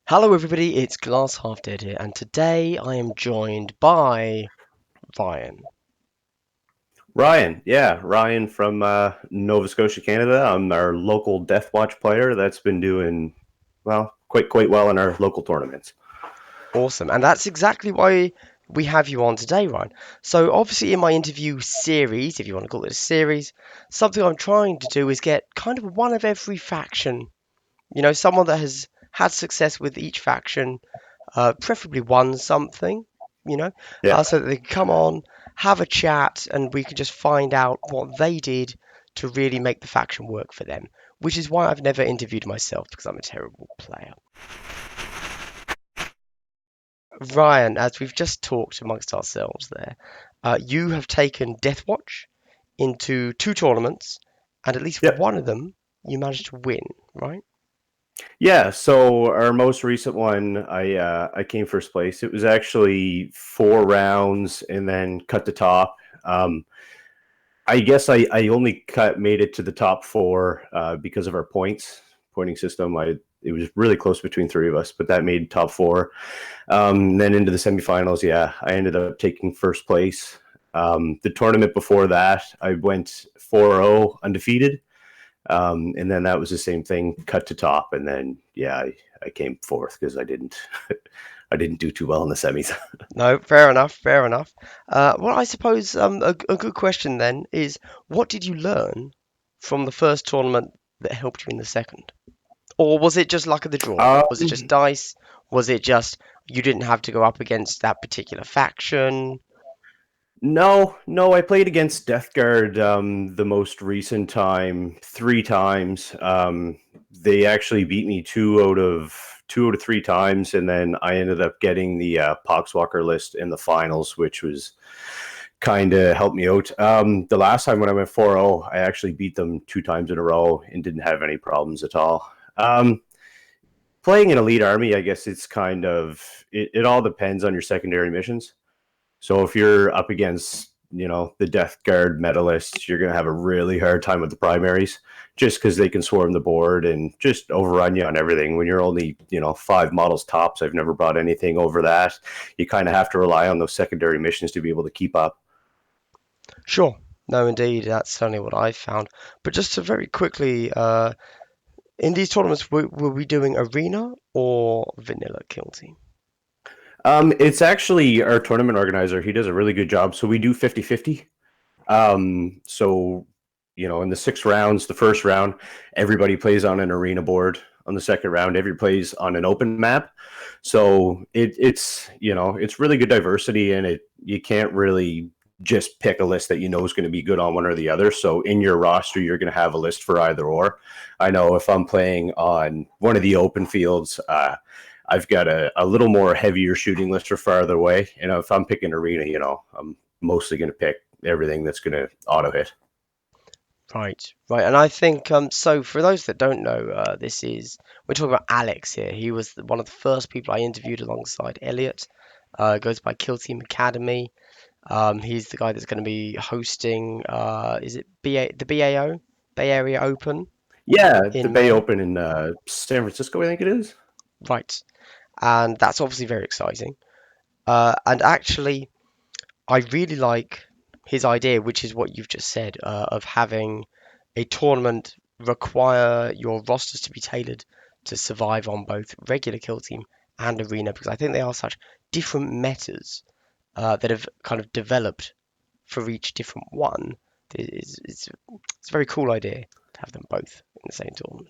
Hello, everybody. It's Glass Half Dead here, and today I am joined by Ryan. Ryan from Nova Scotia, Canada. I'm our local DeathWatch player that's been doing well, quite well in our local tournaments. Awesome, and that's exactly why we have you on today, Ryan. So, obviously, in my interview series, if you want to call it a series, something I'm trying to do is get kind of one of every faction. Someone that has had success with each faction, preferably won something. Yeah, So that they can come on, have a chat, and we can just find out what they did to really make the faction work for them. Which is why I've never interviewed myself because I'm a terrible player. Ryan, as we've just talked amongst ourselves there, you have taken Deathwatch into two tournaments, and at least yep, one of them you managed to win, right? yeah. So our most recent one, I came first place. It was actually 4 rounds and then cut the top. I guess I only made it to the top four because of our pointing system. It was really close between three of us, but that made top four. Then into the semifinals, yeah, I ended up taking first place. The tournament before that, I went 4-0 undefeated. And then that was the same thing, cut to top. And then, yeah, I came fourth because I didn't, I didn't do too well in the semis. No, fair enough, fair enough. Well, I suppose a good question then is what did you learn from the first tournament that helped you in the second? Or was it just luck of the draw? Was it just Um, dice? Was it just you didn't have to go up against that particular faction? no, I played against Death Guard the most recent time 3 times. They actually beat me two out of 3 times, and then I ended up getting the Poxwalker list in the finals, which was kind of helped me out. The last time when I went 4-0, I actually beat them 2 times in a row and didn't have any problems at all. Playing an elite army, I guess it's kind of it all depends on your secondary missions. So if you're up against, the Death Guard medalists, you're going to have a really hard time with the primaries just because they can swarm the board and just overrun you on everything. When you're only, 5 models tops, I've never brought anything over that. You kind of have to rely on those secondary missions to be able to keep up. Sure. No, indeed, that's certainly what I found. But just to very quickly, in these tournaments, were we doing arena or vanilla kill team? It's actually our tournament organizer. He does a really good job. So we do 50-50. So, in the 6 rounds, the first round, everybody plays on an arena board. On the second round, everybody plays on an open map. So it's really good diversity, and you can't really just pick a list that you know is going to be good on one or the other. So in your roster, you're going to have a list for either or. I know if I'm playing on one of the open fields, I've got a little more heavier shooting list for farther away. And if I'm picking arena, I'm mostly going to pick everything that's going to auto hit. Right, right. And I think so for those that don't know, we're talking about Alex here. He was one of the first people I interviewed alongside Elliot. Goes by Kill Team Academy. He's the guy that's going to be hosting is it the BAO Bay Area Open Yeah, the in Bay May? Open in San Francisco, I think it is. Right. And that's obviously very exciting. And actually I really like his idea, which is what you've just said, of having a tournament require your rosters to be tailored to survive on both regular kill team and arena, because I think they are such different metas that have kind of developed for each different one. It's a very cool idea to have them both in the same tournament.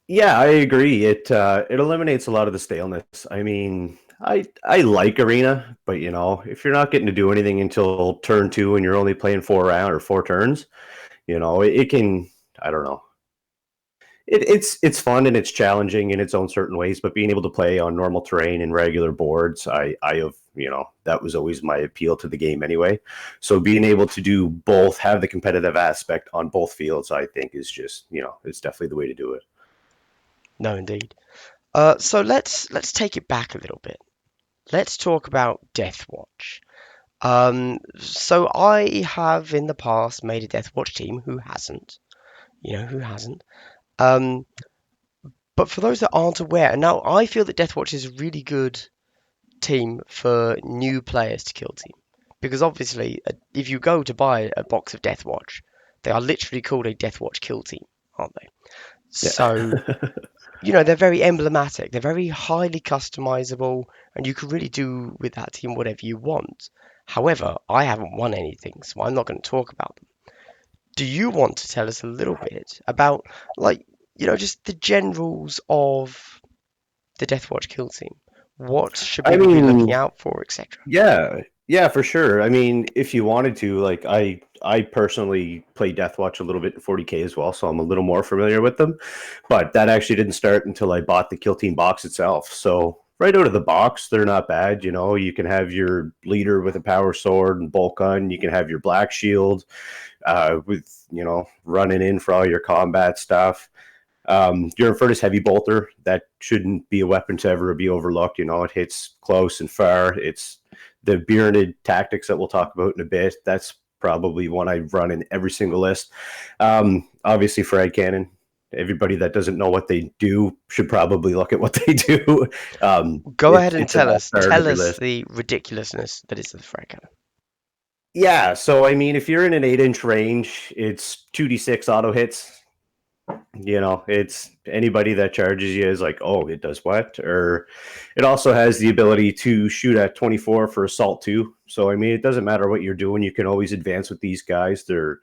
Yeah, I agree. It eliminates a lot of the staleness. I mean, I like arena, but if you're not getting to do anything until turn two and you're only playing 4 round or 4 turns, it can. I don't know. It's fun and it's challenging in its own certain ways, but being able to play on normal terrain and regular boards, I have that was always my appeal to the game anyway. So being able to do both, have the competitive aspect on both fields, I think is just it's definitely the way to do it. No, indeed. So let's take it back a little bit. Let's talk about Death Watch. So I have in the past made a Death Watch team. Who hasn't? Who hasn't? Um, But for those that aren't aware, and now I feel that DeathWatch is a really good team for new players to kill team. Because obviously, if you go to buy a box of DeathWatch, they are literally called a DeathWatch kill team, aren't they? So, Yeah. they're very emblematic, they're very highly customizable, and you can really do with that team whatever you want. However, I haven't won anything, so I'm not going to talk about them. Do you want to tell us a little bit about, like, just the generals of the Deathwatch kill team? What should I people be looking mean, out for, etc.? yeah, yeah, for sure. I mean, if you wanted to, like, I personally play Deathwatch a little bit in 40K as well, so I'm a little more familiar with them. But that actually didn't start until I bought the Kill Team box itself. So right out of the box, they're not bad. You can have your leader with a power sword and bolt gun. You can have your black shield with running in for all your combat stuff. Your Infernus Heavy Bolter, that shouldn't be a weapon to ever be overlooked. It hits close and far. It's the Byronid tactics that we'll talk about in a bit. That's probably one I run in every single list. Obviously, Frag Cannon. Everybody that doesn't know what they do should probably look at what they do. Go ahead and It's an tell us. all-star in Tell every us list. the ridiculousness that is the frag cannon. Yeah, so I mean, if you're in an 8-inch range, it's 2d6 auto hits. It's anybody that charges you is like, oh, it does what? Or it also has the ability to shoot at 24 for assault too. So I mean, it doesn't matter what you're doing, you can always advance with these guys. They're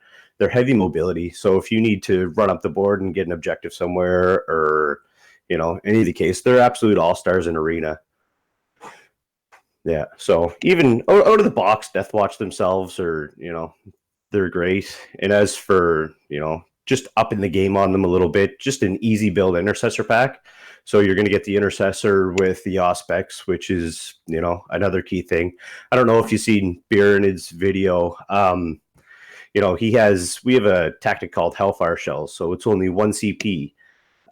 heavy mobility. So if you need to run up the board and get an objective somewhere, or any of the case, they're absolute all-stars in arena. Yeah. So even out of the box, Deathwatch themselves are, they're great. And as for, just upping the game on them a little bit, just an easy build intercessor pack. So you're going to get the intercessor with the Auspex, which is, another key thing. I don't know if you've seen Bironid's video. We have a tactic called Hellfire Shells. So it's only 1 CP.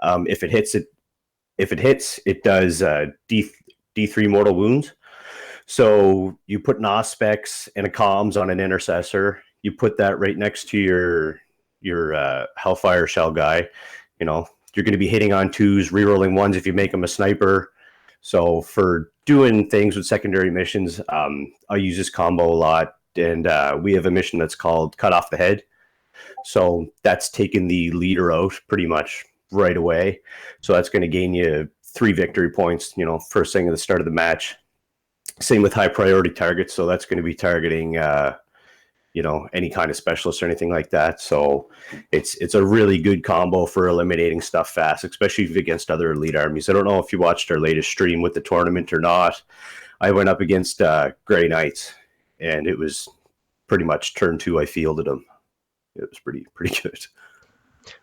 If it hits, it does D3 mortal wounds. So you put an Auspex and a comms on an intercessor. You put that right next to your Hellfire Shell guy. You're going to be hitting on 2s, rerolling 1s if you make them a sniper. So for doing things with secondary missions, I use this combo a lot. And we have a mission that's called Cut Off the Head. So that's taking the leader out pretty much right away. So that's going to gain you 3 victory points, first thing at the start of the match. Same with high priority targets. So that's going to be targeting, any kind of specialist or anything like that. So it's a really good combo for eliminating stuff fast, especially against other elite armies. I don't know if you watched our latest stream with the tournament or not. I went up against Grey Knights, and it was pretty much turn 2. I fielded them. It was pretty good.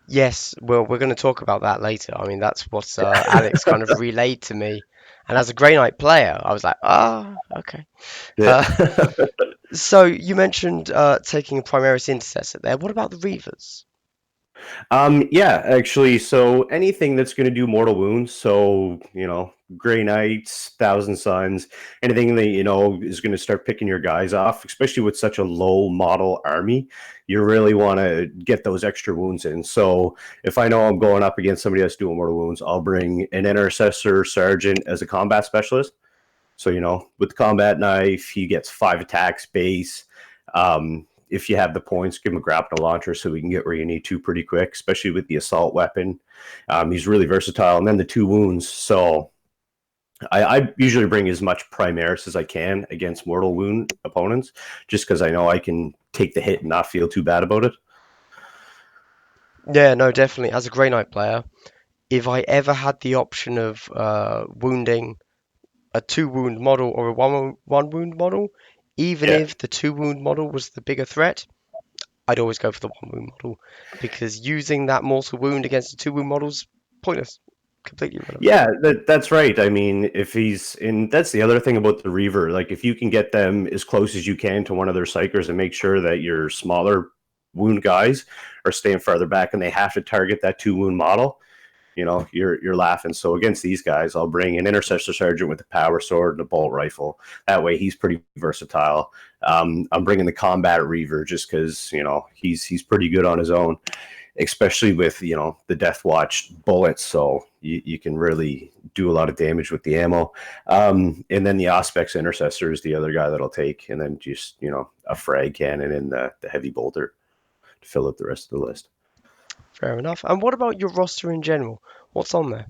Yes, well, we're going to talk about that later. I mean, that's what Alex kind of relayed to me. And as a Grey Knight player, I was like, okay. Yeah. Uh, so you mentioned taking a Primaris Intercessor there. What about the Reavers? Yeah, actually, so anything that's going to do mortal wounds, so, Grey Knights, Thousand Suns, anything that, is going to start picking your guys off, especially with such a low model army, you really want to get those extra wounds in. So if I know I'm going up against somebody that's doing mortal wounds, I'll bring an Intercessor Sergeant as a combat specialist. So, with the combat knife, he gets 5 attacks base. If you have the points, give him a grapnel launcher so we can get where you need to pretty quick, especially with the assault weapon. He's really versatile. And then the 2 wounds. So I usually bring as much Primaris as I can against mortal wound opponents, just because I know I can take the hit and not feel too bad about it. Yeah, no, definitely. As a Grey Knight player, if I ever had the option of wounding a 2 wound model or a one wound model, even Yeah. if the 2 wound model was the bigger threat, I'd always go for the 1 wound model because using that mortal wound against the 2 wound model's pointless, completely irrelevant. Yeah, that's right. I mean, if he's in, that's the other thing about the Reaver. Like, if you can get them as close as you can to one of their psychers and make sure that your smaller wound guys are staying farther back and they have to target that 2 wound model, you're laughing. So against these guys, I'll bring an Intercessor Sergeant with a power sword and a bolt rifle. That way, he's pretty versatile. I'm bringing the Combat Reaver just because he's pretty good on his own. especially with the DeathWatch bullets. So you can really do a lot of damage with the ammo. And then the Auspex Intercessor is the other guy that'll take, and then just a frag cannon and the heavy bolter to fill out the rest of the list. Fair enough. And what about your roster in general? What's on there?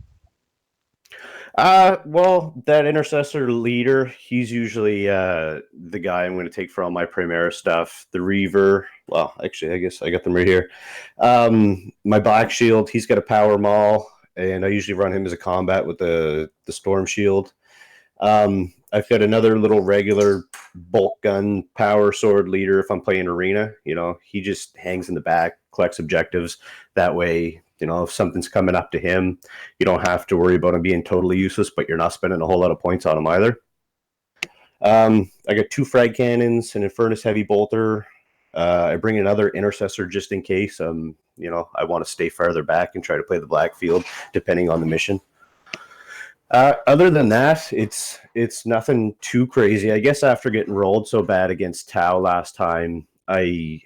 Well, that intercessor leader, he's usually the guy I'm going to take for all my Primera stuff. The Reaver, well, actually, I guess I got them right here. My Black Shield, he's got a power maul, and I usually run him as a combat with the Storm Shield. I've got another little regular bolt gun power sword leader if I'm playing arena. He just hangs in the back, collects objectives. That way, if something's coming up to him, you don't have to worry about him being totally useless, but you're not spending a whole lot of points on him either. I got 2 frag cannons, an Infernus heavy bolter. I bring another intercessor just in case. I want to stay farther back and try to play the black field, depending on the mission. Other than that, it's nothing too crazy. I guess after getting rolled so bad against Tau last time, I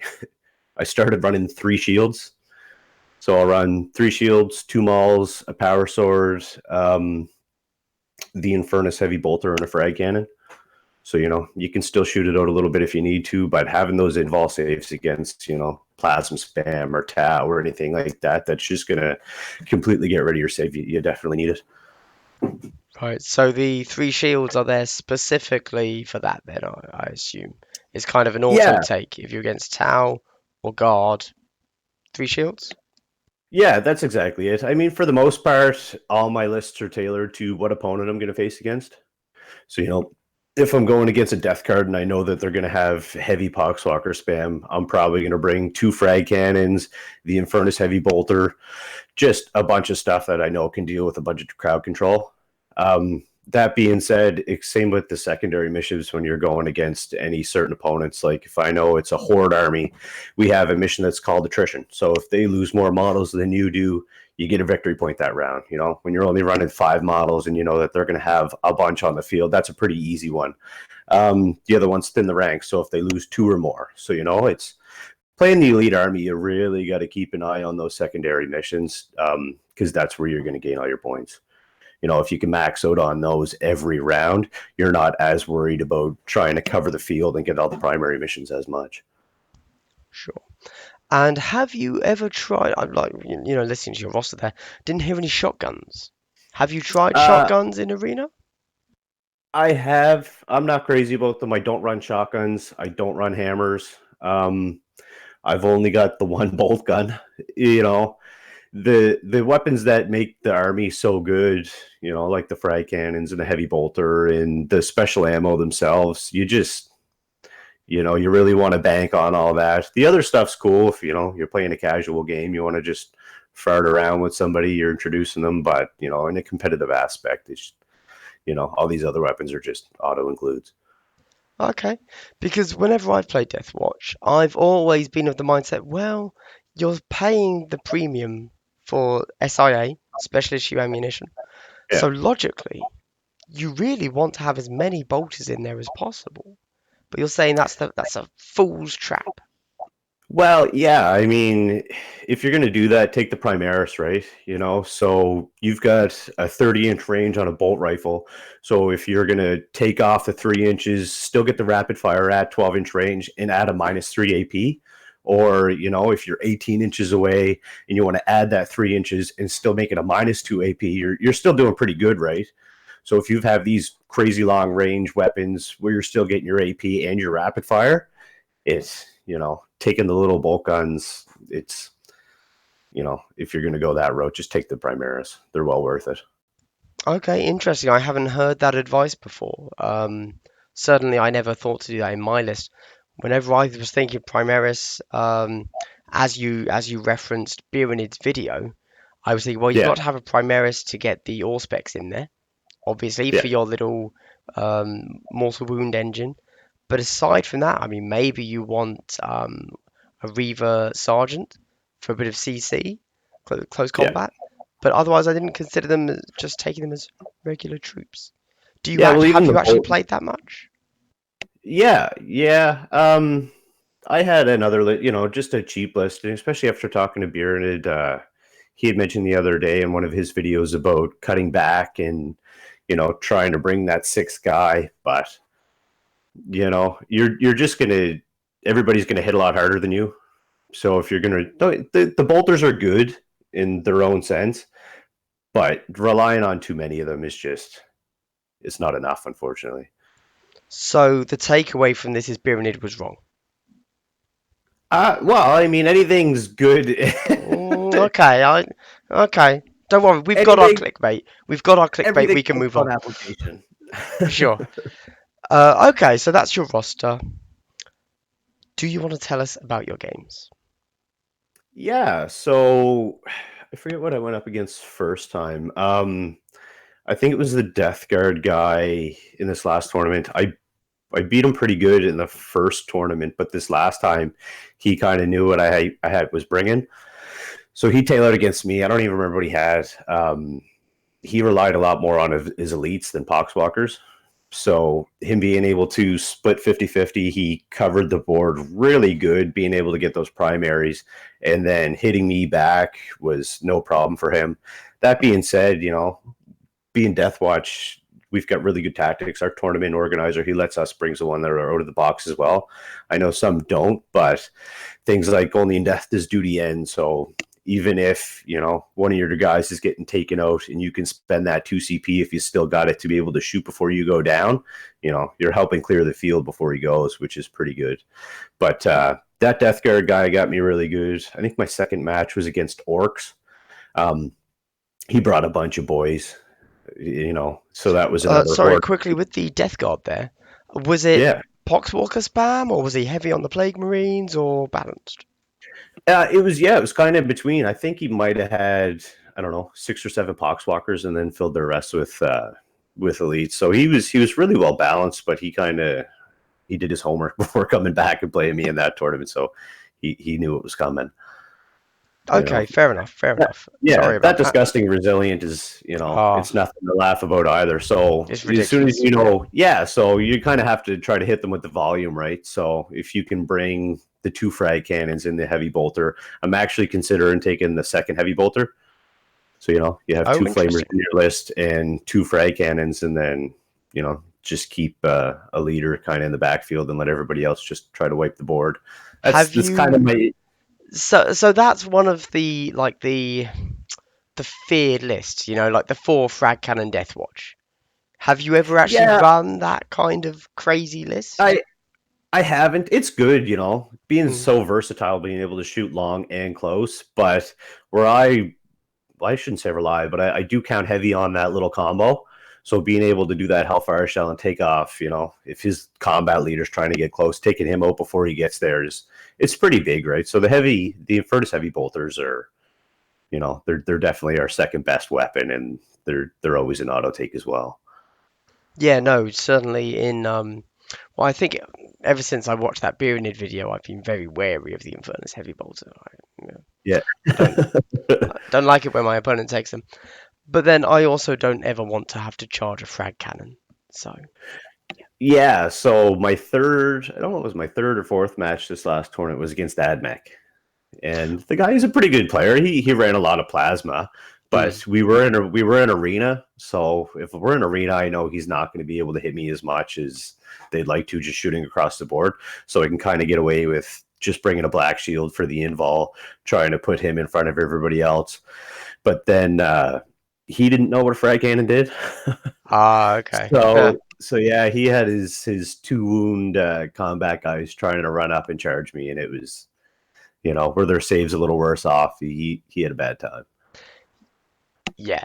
I started running 3 shields. So I'll run 3 shields, 2 mauls, a power sword, the Infernus heavy bolter, and a frag cannon. So you can still shoot it out a little bit if you need to, but having those invul saves against plasma spam or Tau or anything like that, that's just gonna completely get rid of your save. You definitely need it. Right, so the 3 shields are there specifically for that then, I assume. It's kind of an auto Yeah, take if you're against Tau or Guard. 3 shields? yeah, that's exactly it. I mean, for the most part, all my lists are tailored to what opponent I'm going to face against. So, if I'm going against a death card and I know that they're going to have heavy Poxwalker spam, I'm probably going to bring 2 frag cannons, the Infernus heavy bolter, just a bunch of stuff that I know can deal with a bunch of crowd control. That being said, same with the secondary missions when you're going against any certain opponents. Like if I know it's a horde army, we have a mission that's called attrition. So if they lose more models than you do, you get a victory point that round. When you're only running 5 models and you know that they're going to have a bunch on the field, that's a pretty easy one. The other one's thin the ranks. So if they lose 2 or more, so it's playing the elite army. You really got to keep an eye on those secondary missions because that's where you're going to gain all your points. If you can max out on those every round, you're not as worried about trying to cover the field and get all the primary missions as much. Sure. And have you ever tried, I'm like, listening to your roster there, didn't hear any shotguns. Have you tried Uh, shotguns in Arena? I have. I'm not crazy about them. I don't run shotguns. I don't run hammers. I've only got the one bolt gun. The weapons that make the army so good, like the frag cannons and the heavy bolter and the special ammo themselves, you really want to bank on all that. The other stuff's cool if you're playing a casual game, you want to just fart around with somebody, you're introducing them, but in a competitive aspect, it's all these other weapons are just auto includes. Okay. Because whenever I've played DeathWatch, I've always been of the mindset, well, you're paying the premium for SIA, special issue ammunition. Yeah. So logically, you really want to have as many bolters in there as possible. But you're saying that's a fool's trap. Well, yeah, I mean, if you're going to do that, take the Primaris, right? So you've got a 30-inch range on a bolt rifle. So if you're going to take off the 3 inches, still get the rapid fire at 12-inch range and add a -3 AP, or, if you're 18 inches away and you want to add that 3 inches and still make it a -2 AP, you're still doing pretty good, right? So if you have these crazy long range weapons where you're still getting your AP and your rapid fire, it's taking the little bolt guns. It's if you're going to go that route, just take the Primaris. They're well worth it. Okay, interesting. I haven't heard that advice before. Certainly, I never thought to do that in my list. Whenever I was thinking Primaris, as you referenced Birinid's video, I was thinking, well, you've Yeah, got to have a Primaris to get the Auspex in there, obviously yeah, for your little mortal wound engine. But aside from that, I mean, maybe you want a Reaver Sergeant for a bit of CC, close yeah, combat. But otherwise, I didn't consider them as just taking them as regular troops. yeah. Well, even Have the you actually bolt. played that much? Yeah, yeah. I had another, just a cheap list, and especially after talking to Bearded, he had mentioned the other day in one of his videos about cutting back and trying to bring that sixth guy, but you're just gonna everybody's gonna hit a lot harder than you. So if you're gonna the bolters are good in their own sense, but relying on too many of them is just it's not enough, unfortunately. So the takeaway from this is Birinid was wrong. Well, I mean, anything's good. Okay, okay. Don't worry, we've got our anything, clickbait. We've got our clickbait. everything We can comes move on on. application. Sure. Okay, so that's your roster. Do you want to tell us about your games? Yeah, so I forget what I went up against first time. I think it was the Death Guard guy in this last tournament. I beat him pretty good in the first tournament, but this last time he kind of knew what I had was bringing. So he tailored against me. I don't even remember what he had. He relied a lot more on his elites than Poxwalkers. So him being able to split 50-50, he covered the board really good, being able to get those primaries, and then hitting me back was no problem for him. That being said, being DeathWatch, we've got really good tactics. Our tournament organizer, he lets us bring the one that are out of the box as well. I know some don't, but things like only in death does duty end. So even if one of your guys is getting taken out and you can spend that 2 CP if you still got it to be able to shoot before you go down, you're helping clear the field before he goes, which is pretty good. But that Death Guard guy got me really good. I think my second match was against Orcs. um, he brought a bunch of boys, so that was another Sorry, horror. quickly with the Death Guard there. Was it Yeah. Poxwalker spam, or was he heavy on the Plague Marines, or balanced? It was kind of between. I think he might have had, I don't know, 6 or 7 poxwalkers and then filled the rest with elites. So he was really well balanced, but he did his homework before coming back and playing me in that tournament. So he knew it was coming. You know. Okay, fair enough, fair enough. Yeah, Sorry that about that. disgusting resilient is, Ah, it's nothing to laugh about either. So it's as soon as ridiculous. yeah, so you kind of have to try to hit them with the volume, right? So if you can bring the 2 frag cannons in the heavy bolter, I'm actually considering taking the second heavy bolter. So, you have Oh, 2 flamers interesting. in your list and 2 frag cannons, and then, just keep a leader kind of in the backfield and let everybody else just try to wipe the board. Have That's kind of you my. so that's one of the like the feared lists, like the 4 frag cannon Death Watch. Have you ever actually Yeah, run that kind of crazy list? I I haven't. It's good, being Mm. so versatile, being able to shoot long and close. But where I shouldn't say rely, but I do count heavy on that little combo. So being able to do that Hellfire Shell and take off, if his combat leader's trying to get close, taking him out before he gets there it's pretty big, right? So the Infernus heavy bolters are, they're definitely our second best weapon, and they're always an auto take as well. Yeah, no, certainly well, I think ever since I watched that Beerenid video, I've been very wary of the Infernus Heavy Bolter. Yeah. I don't like it when my opponent takes them. But then I also don't ever want to have to charge a frag cannon. So, Yeah, so my third, I don't know, it was my third or fourth match this last tournament was against Mech. And the guy is a pretty good player. He ran a lot of plasma, mm. but we were in arena. So if we're in arena, I know he's not going to be able to hit me as much as they'd like to, just shooting across the board. So I can kind of get away with just bringing a black shield for the invul, trying to put him in front of everybody else. But then he didn't know what a frag cannon did. Ah, okay. So yeah, he had his 2 wound combat guys trying to run up and charge me, and it was, where their saves a little worse off. He had a bad time. Yeah,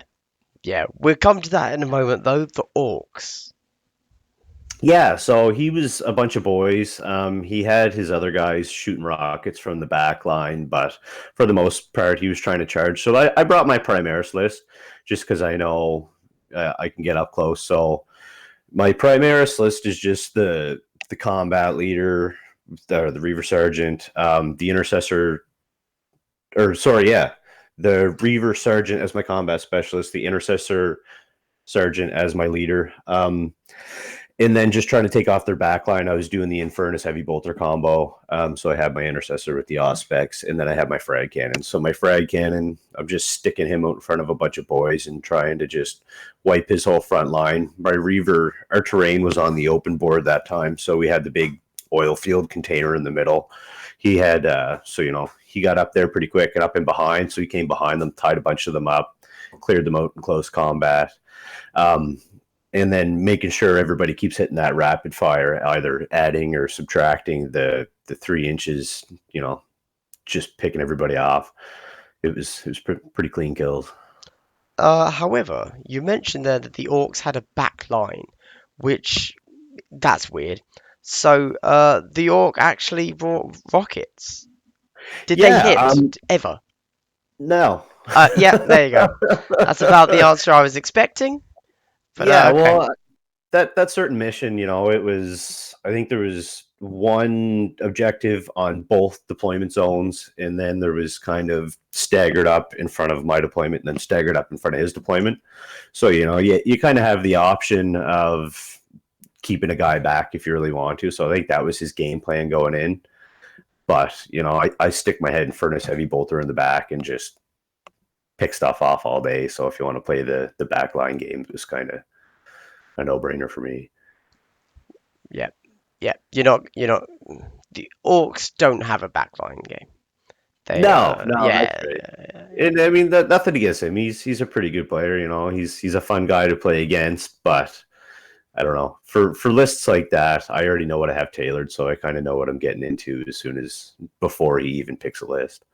yeah. We'll come to that in a moment, though. The orcs. Yeah, so he was a bunch of boys. He had his other guys shooting rockets from the back line, but for the most part, he was trying to charge. So I brought my Primaris list just because I know I can get up close. So my Primaris list is just the combat leader, the Reaver Sergeant, the Intercessor, or sorry, yeah, the Reaver Sergeant as my combat specialist, the Intercessor Sergeant as my leader. And then just trying to take off their backline, I was doing the Infernus Heavy Bolter combo. So I had my Intercessor with the Auspex, and then I had my Frag Cannon. So my Frag Cannon, I'm just sticking him out in front of a bunch of boys and trying to just wipe his whole front line. My Reaver, our terrain was on the open board that time, so we had the big oil field container in the middle. He had, he got up there pretty quick and up in behind, so he came behind them, tied a bunch of them up, cleared them out in close combat. And then making sure everybody keeps hitting that rapid fire, either adding or subtracting the 3 inches, just picking everybody off. It was pretty clean kills. However, you mentioned there that the Orcs had a back line, which that's weird. So, the Orc actually brought rockets. Did they Yeah, hit ever? no. Yeah, there you go. That's about the answer I was expecting. But Yeah, okay, well, that certain mission, it was, I think there was one objective on both deployment zones, and then there was kind of staggered up in front of my deployment and then staggered up in front of his deployment. So, you kind of have the option of keeping a guy back if you really want to. So I think that was his game plan going in. But, I stick my head in Furnace Heavy Bolter in the back and just pick stuff off all day. So if you want to play the backline game, it was kind of a no-brainer for me. yeah, yeah. You're not. The Orcs don't have a backline game. They, No, that's yeah, right. yeah, And I mean, nothing against him. He's a pretty good player. He's a fun guy to play against. But I don't know, for lists like that, I already know what I have tailored, so I kind of know what I'm getting into as soon as before he even picks a list.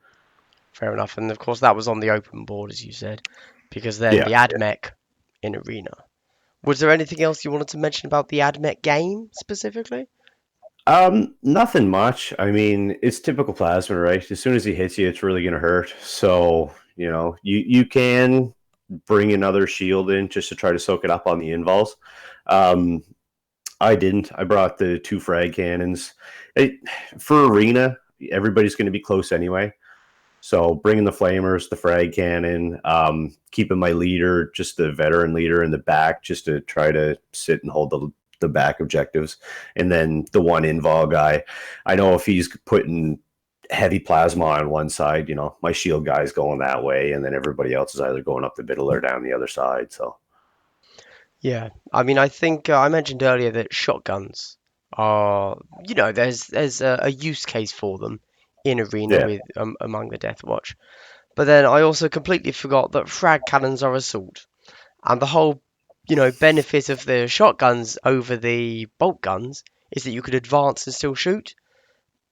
fair enough. And of course, that was on the open board, as you said, because then Yeah. the AdMech in Arena. Was there anything else you wanted to mention about the AdMech game specifically? Nothing much. I mean, it's typical plasma, right? As soon as he hits you, it's really gonna hurt. So, you can bring another shield in just to try to soak it up on the invols. Um, I didn't. I brought the 2 frag cannons. For arena, everybody's going to be close anyway. So bringing the flamers, the frag cannon, keeping my leader, just the veteran leader in the back, just to try to sit and hold the back objectives, and then the one invol guy. I know if he's putting heavy plasma on one side, my shield guy's going that way, and then everybody else is either going up the middle or down the other side. So Yeah, I mean, I think I mentioned earlier that shotguns are, there's a use case for them in Arena yeah, with among the DeathWatch. But then I also completely forgot that frag cannons are assault, and the whole, benefit of the shotguns over the bolt guns is that you could advance and still shoot,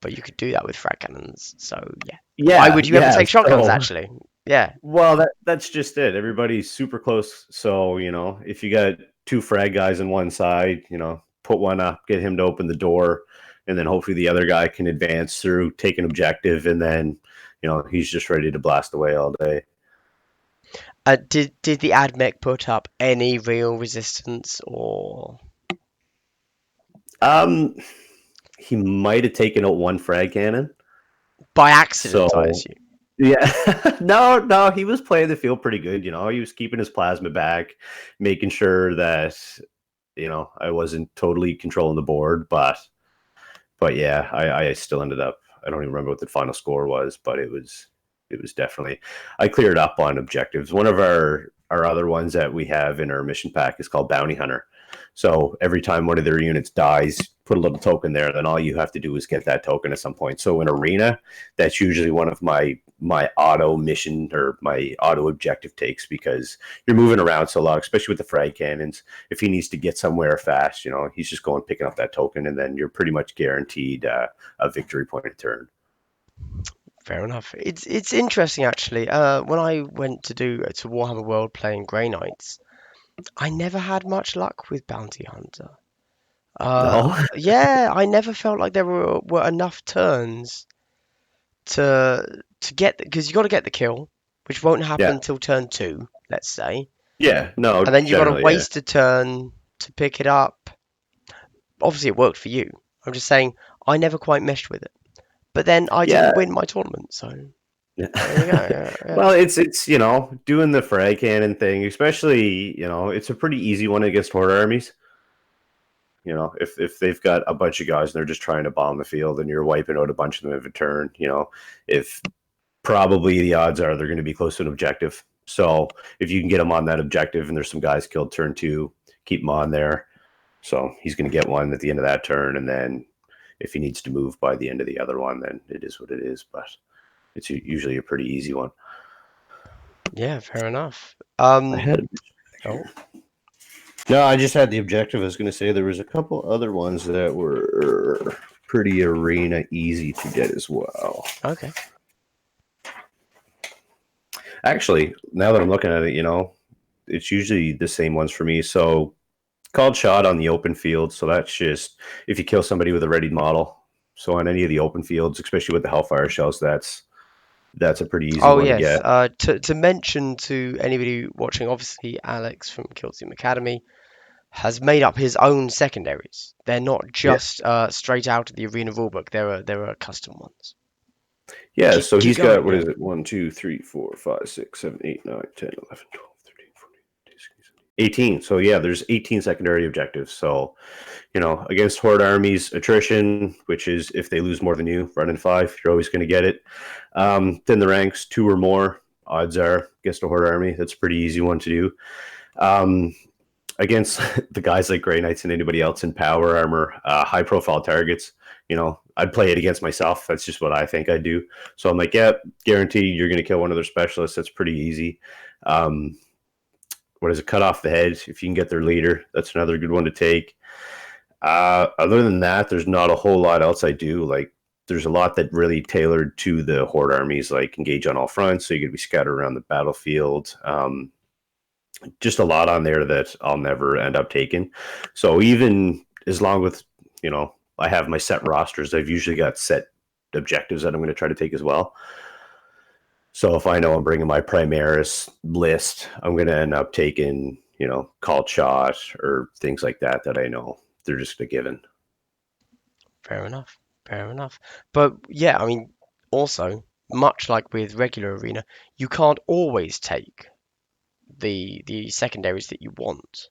but you could do that with frag cannons. So yeah, why yeah, would you ever yeah. take shotguns So actually? Yeah, well, that's just it. Everybody's super close. So, if you got 2 frag guys on one side, put one up, get him to open the door, and then hopefully the other guy can advance through, take an objective, and then, he's just ready to blast away all day. did the AdMech put up any real resistance or Um, he might have taken out 1 frag cannon. by accident, I So assume? yeah, no, he was playing the field pretty good. He was keeping his plasma back, making sure that I wasn't totally controlling the board, but yeah, I still ended up. I don't even remember what the final score was, but it was definitely. I cleared up on objectives. One of our other ones that we have in our mission pack is called Bounty Hunter. So every time one of their units dies, put a little token there. Then all you have to do is get that token at some point. So in arena, that's usually one of my auto mission or my auto objective takes, because you're moving around so long, especially with the frag cannons. If he needs to get somewhere fast, he's just going picking up that token, and then you're pretty much guaranteed a victory point a turn. Fair enough. It's interesting actually. When I went to Warhammer World playing Grey Knights, I never had much luck with Bounty Hunter. No, Yeah, I never felt like there were enough turns to get because you got to get the kill, which won't happen yeah, until turn two, let's say, yeah, no, and then you got to generally, yeah, waste a turn to pick it up. Obviously, it worked for you. I'm just saying I never quite meshed with it. But then I yeah. didn't win my tournament, so there you go. Yeah. Yeah, yeah. Well, it's doing the frag cannon thing, especially it's a pretty easy one against horde armies. if they've got a bunch of guys and they're just trying to bomb the field and you're wiping out a bunch of them in a turn, if probably the odds are they're going to be close to an objective. So if you can get him on that objective and there's some guys killed turn two, keep him on there. So he's going to get one at the end of that turn, and then if he needs to move by the end of the other one, then it is what it is. But it's usually a pretty easy one. Yeah, fair enough. I had Oh, No, I just had the objective. I was going to say there was a couple other ones that were pretty arena easy to get as well. okay. Actually, now that I'm looking at it, it's usually the same ones for me. So called shot on the open field. So that's just if you kill somebody with a ready model. So on any of the open fields, especially with the Hellfire shells, that's a pretty easy Oh one to yes. get. To mention to anybody watching, obviously Alex from Kill Team Academy has made up his own secondaries. They're not Yeah. just straight out of the arena rulebook. There are custom ones. Yeah, Keep so keep he's got, going. what Yeah. is it? 1, 2, 3, 4, 5, 6, 7, 8, 9, 10, 11, 12, 13, 14, 18. So yeah, there's 18 secondary objectives. So, against Horde armies, attrition, which is if they lose more than you, running 5, you're always going to get it. Then the ranks, 2 or more, odds are against a Horde army. That's a pretty easy one to do. Against the guys like Grey Knights and anybody else in power armor, high profile targets, I'd play it against myself. That's just what I think I'd do. So I'm like, yeah, guaranteed you're going to kill one of their specialists. That's pretty easy. What is it? Cut off the head. If you can get their leader, that's another good one to take. Other than that, there's not a whole lot else I do. Like, there's a lot that really tailored to the Horde armies, like engage on all fronts. So you're going to be scattered around the battlefield. Just a lot on there that I'll never end up taking. So even as long with, I have my set rosters, I've usually got set objectives that I'm going to try to take as well. So if I know I'm bringing my Primaris list, I'm going to end up taking, called shot or things like that I know they're just a given. Fair enough. Fair enough. But yeah, I mean, also much like with regular arena, you can't always take the secondaries that you want.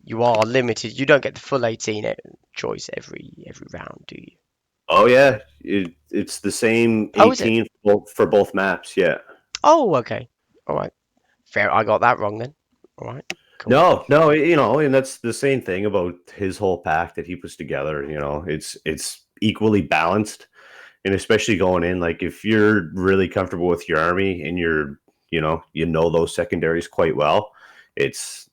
You are limited. You don't get the full 18 choice every round, do you? Oh yeah, it's the same Oh, is it? 18 for both maps. Yeah. Oh, okay. All right. Fair. I got that wrong then. All right. Cool. No, and that's the same thing about his whole pack that he puts together. It's equally balanced, and especially going in, like if you're really comfortable with your army and you know those secondaries quite well, it's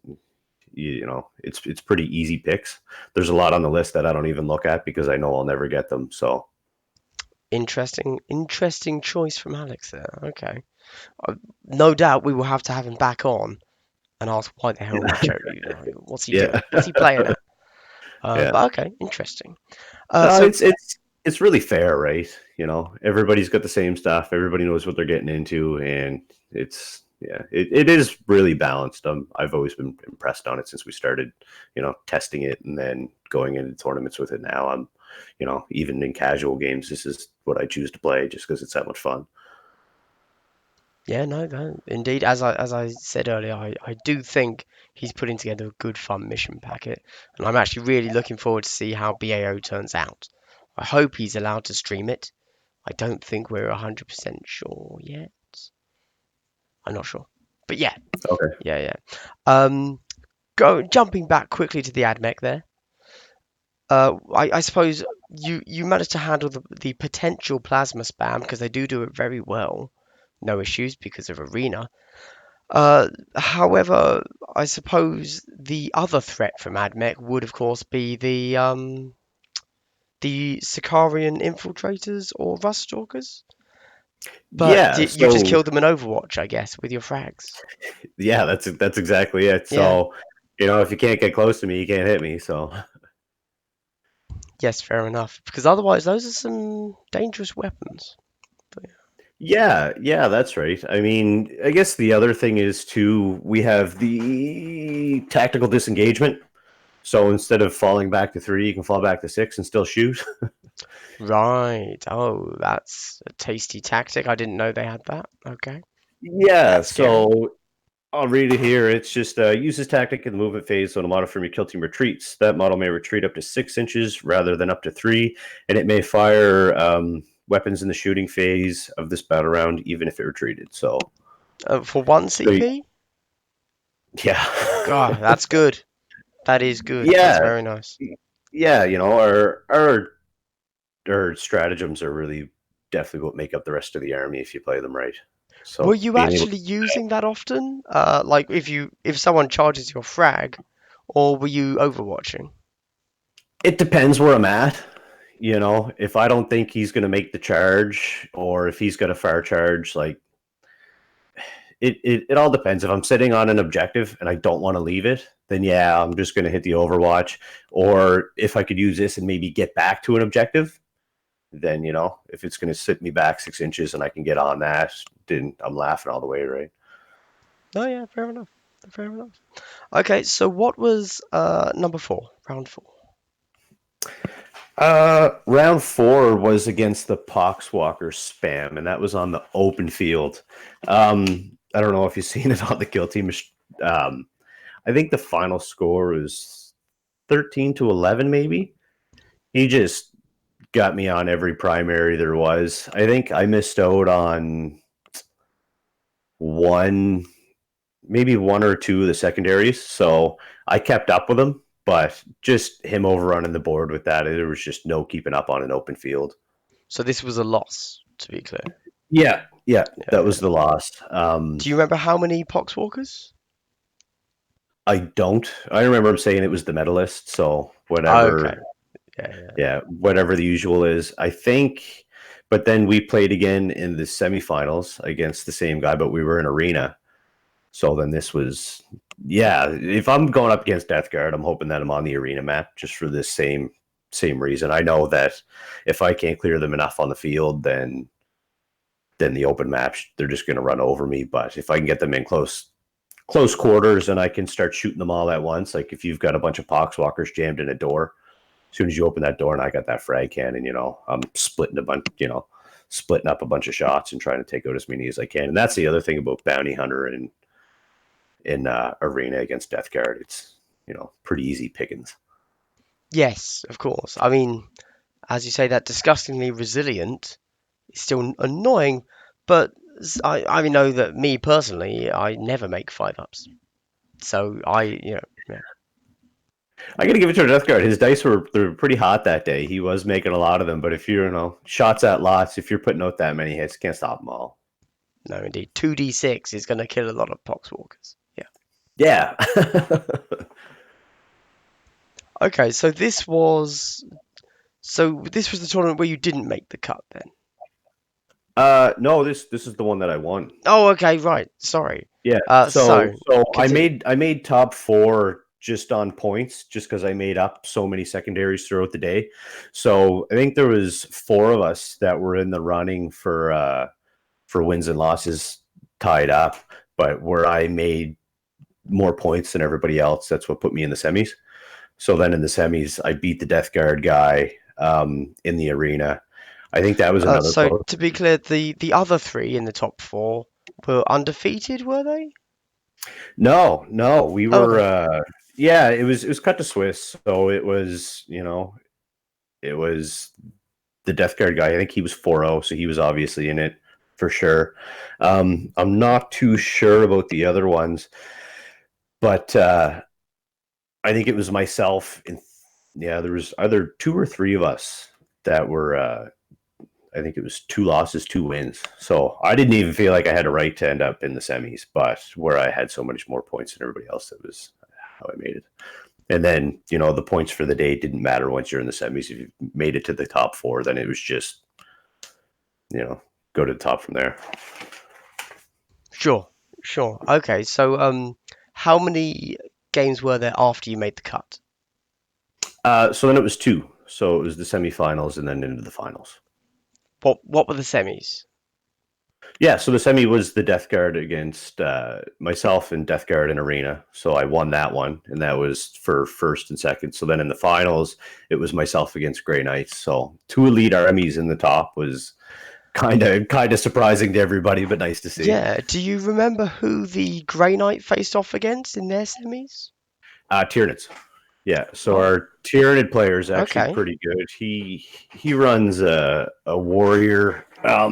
it's pretty easy picks. There's a lot on the list that I don't even look at because I know I'll never get them. So Interesting choice from Alex there. Okay. No doubt we will have to have him back on and ask why the hell he chose you. What's he yeah, doing? What's he playing at? yeah. But okay, interesting. No, So it's really fair, right? Everybody's got the same stuff. Everybody knows what they're getting into, and it is really balanced. I've always been impressed on it since we started, testing it and then going into tournaments with it. Now even in casual games, this is what I choose to play just because it's that much fun. yeah, no, indeed. As I said earlier, I do think he's putting together a good fun mission packet, and I'm actually really looking forward to see how BAO turns out. I hope he's allowed to stream it. I don't think we're 100% sure yet. I'm not sure, but yeah, Okay. yeah. Um, jumping back quickly to the AdMech there. I suppose you managed to handle the potential plasma spam because they do it very well. No issues because of arena. However, I suppose the other threat from AdMech would, of course, be the Sicarian infiltrators or Rust Stalkers. But Yeah. you just So killed them in Overwatch, I guess, with your frags. yeah, that's exactly it. Yeah. So if you can't get close to me, you can't hit me. So Yes, fair enough. Because otherwise, those are some dangerous weapons. But yeah, that's right. I mean, I guess the other thing is too, we have the tactical disengagement. So instead of falling back to 3, you can fall back to 6 and still shoot. right. Oh, that's a tasty tactic. I didn't know they had that. Okay. Yeah, That's scary. so I'll read it here. It's just uses tactic in the movement phase when a model from your kill team retreats. That model may retreat up to 6 inches rather than up to 3, and it may fire weapons in the shooting phase of this battle round, even if it retreated. So, For one so CP? yeah, God, that's good. That is good. That's yeah, very nice. yeah. You know, our stratagems are really definitely what make up the rest of the army if you play them right. Were So you being able, actually using that often? Like if someone charges your frag, or were you overwatching? it depends where I'm at. You know, if I don't think he's going to make the charge, or if he's got a fire charge, like it all depends. If I'm sitting on an objective and I don't want to leave it, then yeah, I'm just going to hit the Overwatch. Or if I could use this and maybe get back to an objective, then you know, if it's going to sit me back 6 inches and I can get on that, then I'm laughing all the way, right? Oh yeah, fair enough. Fair enough. Okay, so what was number four, round four? Round four was against the Poxwalker spam, and that was on the open field. I don't know if you've seen it on the kill team. Um, I think the final score was 13-11, maybe. He just got me on every primary there was. I think I missed out on one, maybe one or two of the secondaries. So I kept up with him, but just him overrunning the board with that, there was just no keeping up on an open field. So this was a loss, to be clear. Yeah, yeah, Yeah, that was yeah. the loss. Do you remember how many poxwalkers? I don't. I remember him saying it was the medalist. So Okay. whatever, Yeah, yeah. yeah, whatever the usual is. I think, but then we played again in the semifinals against the same guy, but we were in arena. So then this was, yeah. If I'm going up against Death Guard, I'm hoping that I'm on the arena map just for this same reason. I know that if I can't clear them enough on the field, then the open map they're just going to run over me. But if I can get them in close quarters and I can start shooting them all at once, like if you've got a bunch of poxwalkers jammed in a door, as soon as you open that door and I got that frag cannon, you know, I'm splitting a bunch, you know, splitting up a bunch of shots and trying to take out as many as I can. And that's the other thing about Bounty Hunter and in arena against Death Guard. It's, you know, pretty easy pickings. Yes, of course. I mean, as you say, that disgustingly resilient is still annoying, but I know that me personally, I never make five ups. So yeah. I got to give it to Death Guard. His dice were pretty hot that day. He was making a lot of them, but if you're, you know, shots at lots, if you're putting out that many hits, can't stop them all. No, indeed. 2d6 is going to kill a lot of poxwalkers. Yeah. Yeah. Okay, so this was the tournament where you didn't make the cut then. No, this is the one that I won. Oh, okay, right. Sorry. Yeah. So So so continue. I made top four just on points, just because I made up so many secondaries throughout the day. So I think there was four of us that were in the running for wins and losses tied up, but where I made more points than everybody else, that's what put me in the semis. So then in the semis, I beat the Death Guard guy in the arena. I think that was another So close. to be clear, the other three in the top four were undefeated, were they? No, no, we Oh, were. okay. Yeah, it was cut to Swiss, so it was, you know, it was the Death Guard guy. I think he was 4-0, so he was obviously in it for sure. I'm not too sure about the other ones, but I think it was myself and yeah, there was either two or three of us that were. I think it was 2 losses, 2 wins. So I didn't even feel like I had a right to end up in the semis, but where I had so much more points than everybody else, that was how I made it. And then, you know, the points for the day didn't matter once you're in the semis. If you made it to the top four, then it was just, you know, go to the top from there. Sure, sure. Okay, so how many games were there after you made the cut? So then it was two. So it was the semifinals and then into the finals. What were the semis? Yeah, so the semi was the Death Guard against myself and Death Guard in Arena. So I won that one, and that was for first and second. So then in the finals, it was myself against Grey Knights. So two elite armies in the top kind of surprising to everybody, but nice to see. Yeah. Do you remember who the Grey Knight faced off against in their semis? Tyranids. Yeah, so Oh, our Tyranid player is actually okay. pretty good. He runs a warrior. I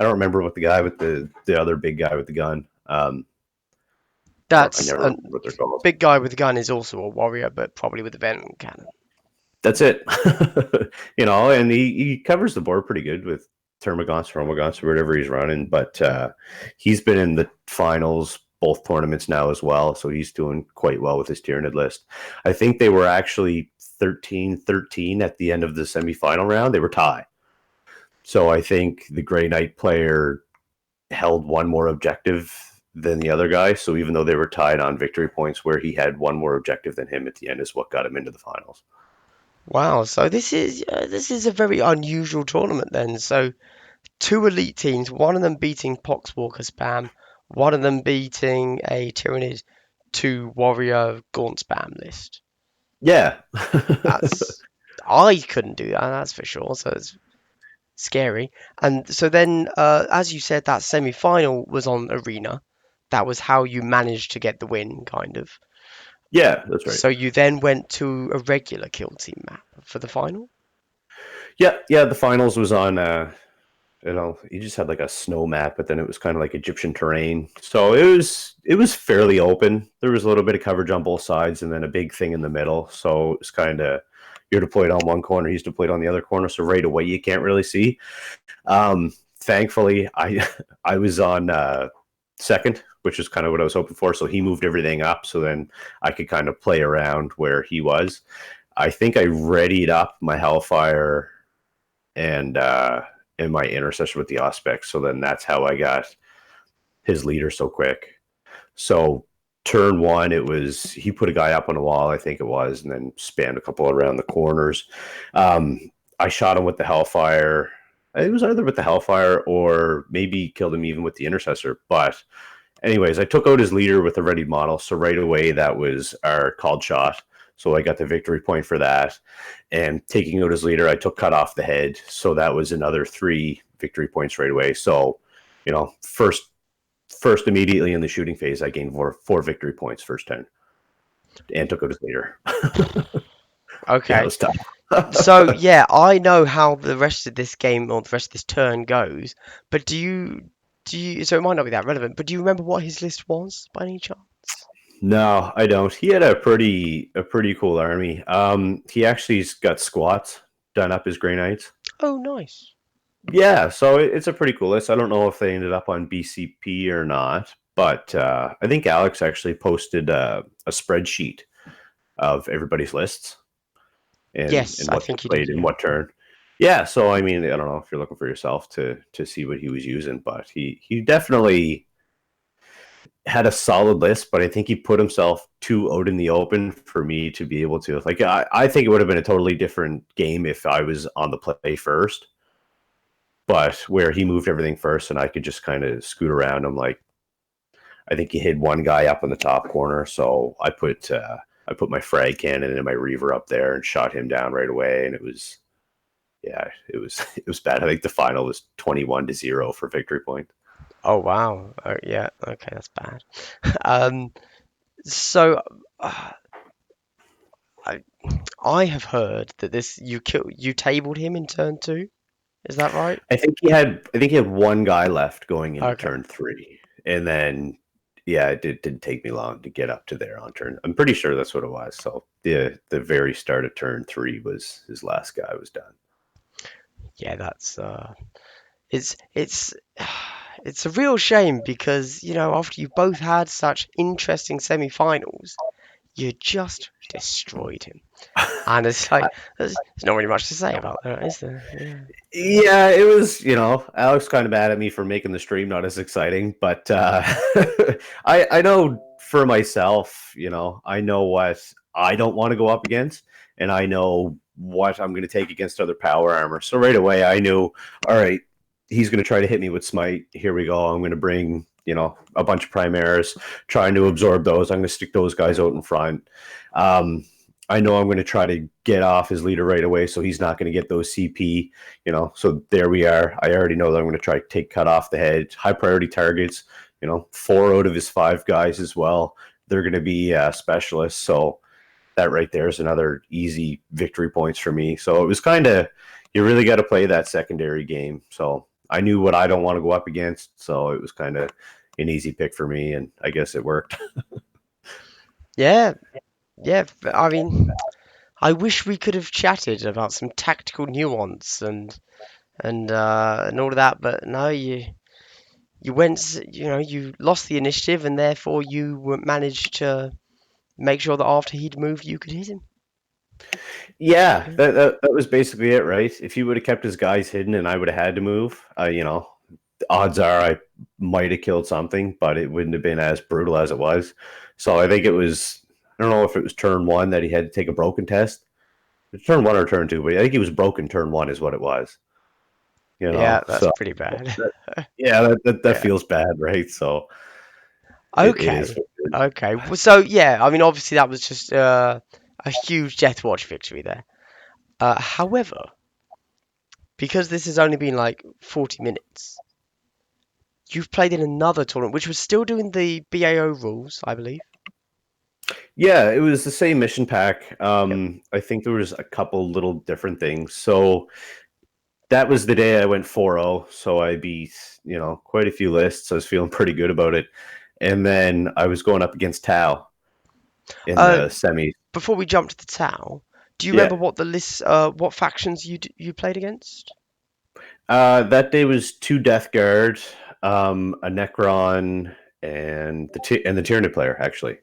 don't remember what the guy with the other big guy with the gun. I That's never a remember what they're called. big guy with the gun is also a warrior, but probably with a venom cannon. That's it. And he covers the board pretty good with Termagants, Romagants, or whatever he's running. But he's been in the finals both tournaments now as well, so he's doing quite well with his Tyranid list. I think they were actually 13-13 at the end of the semifinal round. They were tied. So I think the Grey Knight player held one more objective than the other guy. So even though they were tied on victory points, where he had one more objective than him at the end is what got him into the finals. Wow, so this is a very unusual tournament then. So two elite teams, one of them beating Poxwalker Spam, one of them beating a Tyranid 2 Warrior Gaunt Spam list. Yeah. That's I couldn't do that, that's for sure. So it's scary. And so then, as you said, that semi-final was on Arena. That was how you managed to get the win, kind of. Yeah, that's right. So you then went to a regular kill team map for the final? Yeah. The finals was on. You just had like a snow map, but then it was kind of like Egyptian terrain. So it was fairly open. There was a little bit of coverage on both sides, and then a big thing in the middle. So it's kind of you're deployed on one corner, he's deployed on the other corner. So right away you can't really see. Thankfully, I was on second, which is kind of what I was hoping for. So he moved everything up, so then I could kind of play around where he was. I think I readied up my Hellfire and in my intercession with the Auspex. So then that's how I got his leader so quick. So turn one, it was he put a guy up on a wall, I think it was, and then spammed a couple around the corners. I shot him with the Hellfire. It was either with the Hellfire or maybe killed him even with the Intercessor. But anyways, I took out his leader with a ready model. So right away, that was our called shot. So I got the victory point for that. And taking out his leader, I took cut off the head. So that was another 3 victory points right away. So, first immediately in the shooting phase, I gained four victory points first turn and took out his leader. Yeah, it Okay. was tough. So yeah, I know how the rest of this game or the rest of this turn goes, but do you so it might not be that relevant, but do you remember what his list was by any chance? No, I don't. He had a pretty cool army. He actually's got squats done up as Grey Knights. Oh, nice. Yeah, so it's a pretty cool list. I don't know if they ended up on BCP or not, but I think Alex actually posted a spreadsheet of everybody's lists Yes, and I what they think he did, played in yeah. what turn. Yeah, so I mean, I don't know if you're looking for yourself to see what he was using, but he definitely had a solid list, but I think he put himself too out in the open for me to be able to. Like, I think it would have been a totally different game if I was on the play first, but where he moved everything first and I could just kind of scoot around him. Like, I think he hid one guy up in the top corner, so I put my frag cannon and my reaver up there and shot him down right away, and it was yeah, it was it was bad. I think the final was 21-0 for victory point. Oh wow. Oh, yeah. Okay, that's bad. Um, so uh, I I have heard that this you tabled him in turn two. Is that right? I think he had one guy left going into Okay. turn three, and then yeah, it didn't take me long to get up to there on turn. I'm pretty sure that's what it was. So the very start of turn three was his last guy was done. Yeah, that's it's it's a real shame because after you both had such interesting semi-finals, you just destroyed him, and it's like there's not really much to say about that, is there? Yeah. Yeah, it was, Alex kind of mad at me for making the stream not as exciting, but I know for myself, I know what I don't want to go up against, and I know what I'm going to take against other power armor. So right away, I knew, all right, he's going to try to hit me with smite. Here we go. I'm going to bring, a bunch of primaries, trying to absorb those. I'm going to stick those guys out in front. I know I'm going to try to get off his leader right away, so he's not going to get those CP. So there we are. I already know that I'm going to try to take cut off the head, high priority targets. 4 out of his 5 guys as well. They're going to be specialists, so that right there is another easy victory points for me. So it was kind of, you really got to play that secondary game. So I knew what I don't want to go up against, so it was kind of an easy pick for me, and I guess it worked. Yeah, yeah. I mean, I wish we could have chatted about some tactical nuance and all of that, but no, you went, you lost the initiative, and therefore managed to make sure that after he'd moved, you could hit him. Yeah, Yeah. that was basically it, right? If he would have kept his guys hidden and I would have had to move, the odds are I might have killed something, but it wouldn't have been as brutal as it was. So I think it was, I don't know if it was turn one that he had to take a broken test. Turn one or turn two, but I think he was broken turn one is what it was. Yeah, that's So pretty bad. that, yeah, that Yeah. feels bad, right? So it is. Okay. Okay. Well, so yeah, I mean, obviously that was just a huge DeathWatch victory there. However, because this has only been like 40 minutes, you've played in another tournament, which was still doing the BAO rules, I believe. Yeah, it was the same mission pack. Yep. I think there was a couple little different things. So that was the day I went 4-0. So I beat, quite a few lists. I was feeling pretty good about it. And then I was going up against Tao in Uh, the semis. Before we jump to the Tau, do you Yeah. remember what factions you played against? That day was 2 Death Guard, a Necron, and the Tyranid player, actually.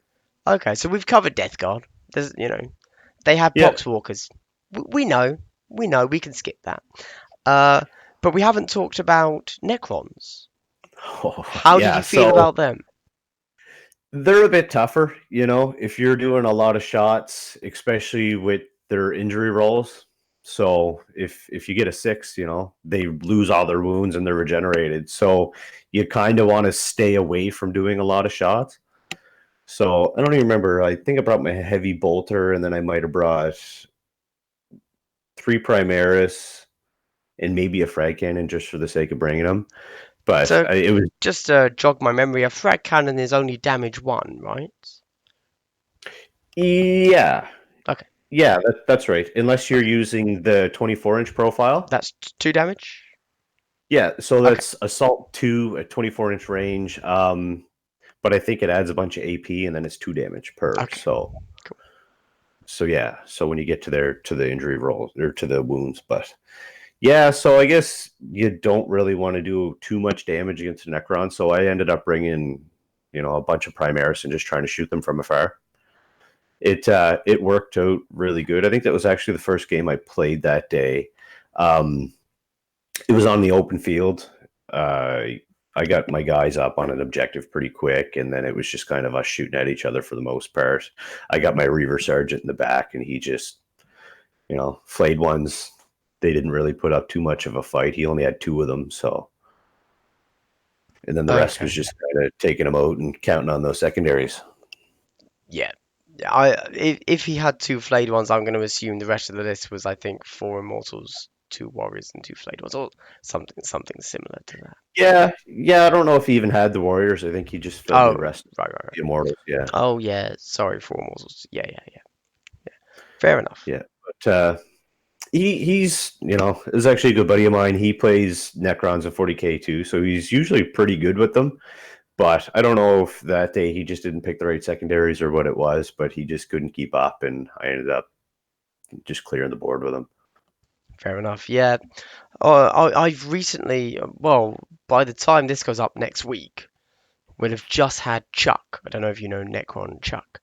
Okay, so we've covered Death Guard. They had Yeah. Poxwalkers. We know, we can skip that. Uh, but we haven't talked about Necrons. Oh, How did yeah. you feel So about them? they're a bit tougher, if you're doing a lot of shots, especially with their injury rolls. So if you get a 6, they lose all their wounds and they're regenerated. So you kind of want to stay away from doing a lot of shots. So I don't even remember. I think I brought my heavy bolter, and then I might have brought 3 Primaris and maybe a frag cannon just for the sake of bringing them. But So it was, just to jog my memory, a frag cannon is only damage one, right? yeah. Okay, Yeah, that's right. Unless you're okay. using the 24-inch profile. That's two damage? Yeah, so Okay, that's Assault 2 at 24-inch range. But I think it adds a bunch of AP and then it's 2 damage per. okay, cool. So yeah, so when you get to the injury rolls or to the wounds, but yeah, so I guess you don't really want to do too much damage against Necron. So I ended up bringing, a bunch of Primaris and just trying to shoot them from afar. It worked out really good. I think that was actually the first game I played that day. Um, it was on the open field. I got my guys up on an objective pretty quick, and then it was just kind of us shooting at each other for the most part. I got my Reaver Sergeant in the back, and he just, flayed ones. They didn't really put up too much of a fight. He only had 2 of them, so. And then the rest was Okay, just kind of taking them out and counting on those secondaries. yeah. If he had two flayed ones, I'm going to assume the rest of the list was, I think, four Immortals, two Warriors, and two flayed ones, or something similar to that. Yeah. I don't know if he even had the Warriors. I think he just filled Oh, the rest of right, right, right. the Immortals. Yeah, Oh, yeah. Sorry, four Immortals. Yeah, yeah, yeah. Fair enough. yeah. But he's is actually a good buddy of mine. He plays Necrons at 40k too, so he's usually pretty good with them. But I don't know if that day he just didn't pick the right secondaries or what it was, but he just couldn't keep up, and I ended up just clearing the board with him. Fair enough. Yeah. I've recently, well, by the time this goes up next week, we'll have just had Chuck. I don't know if you know Necron Chuck.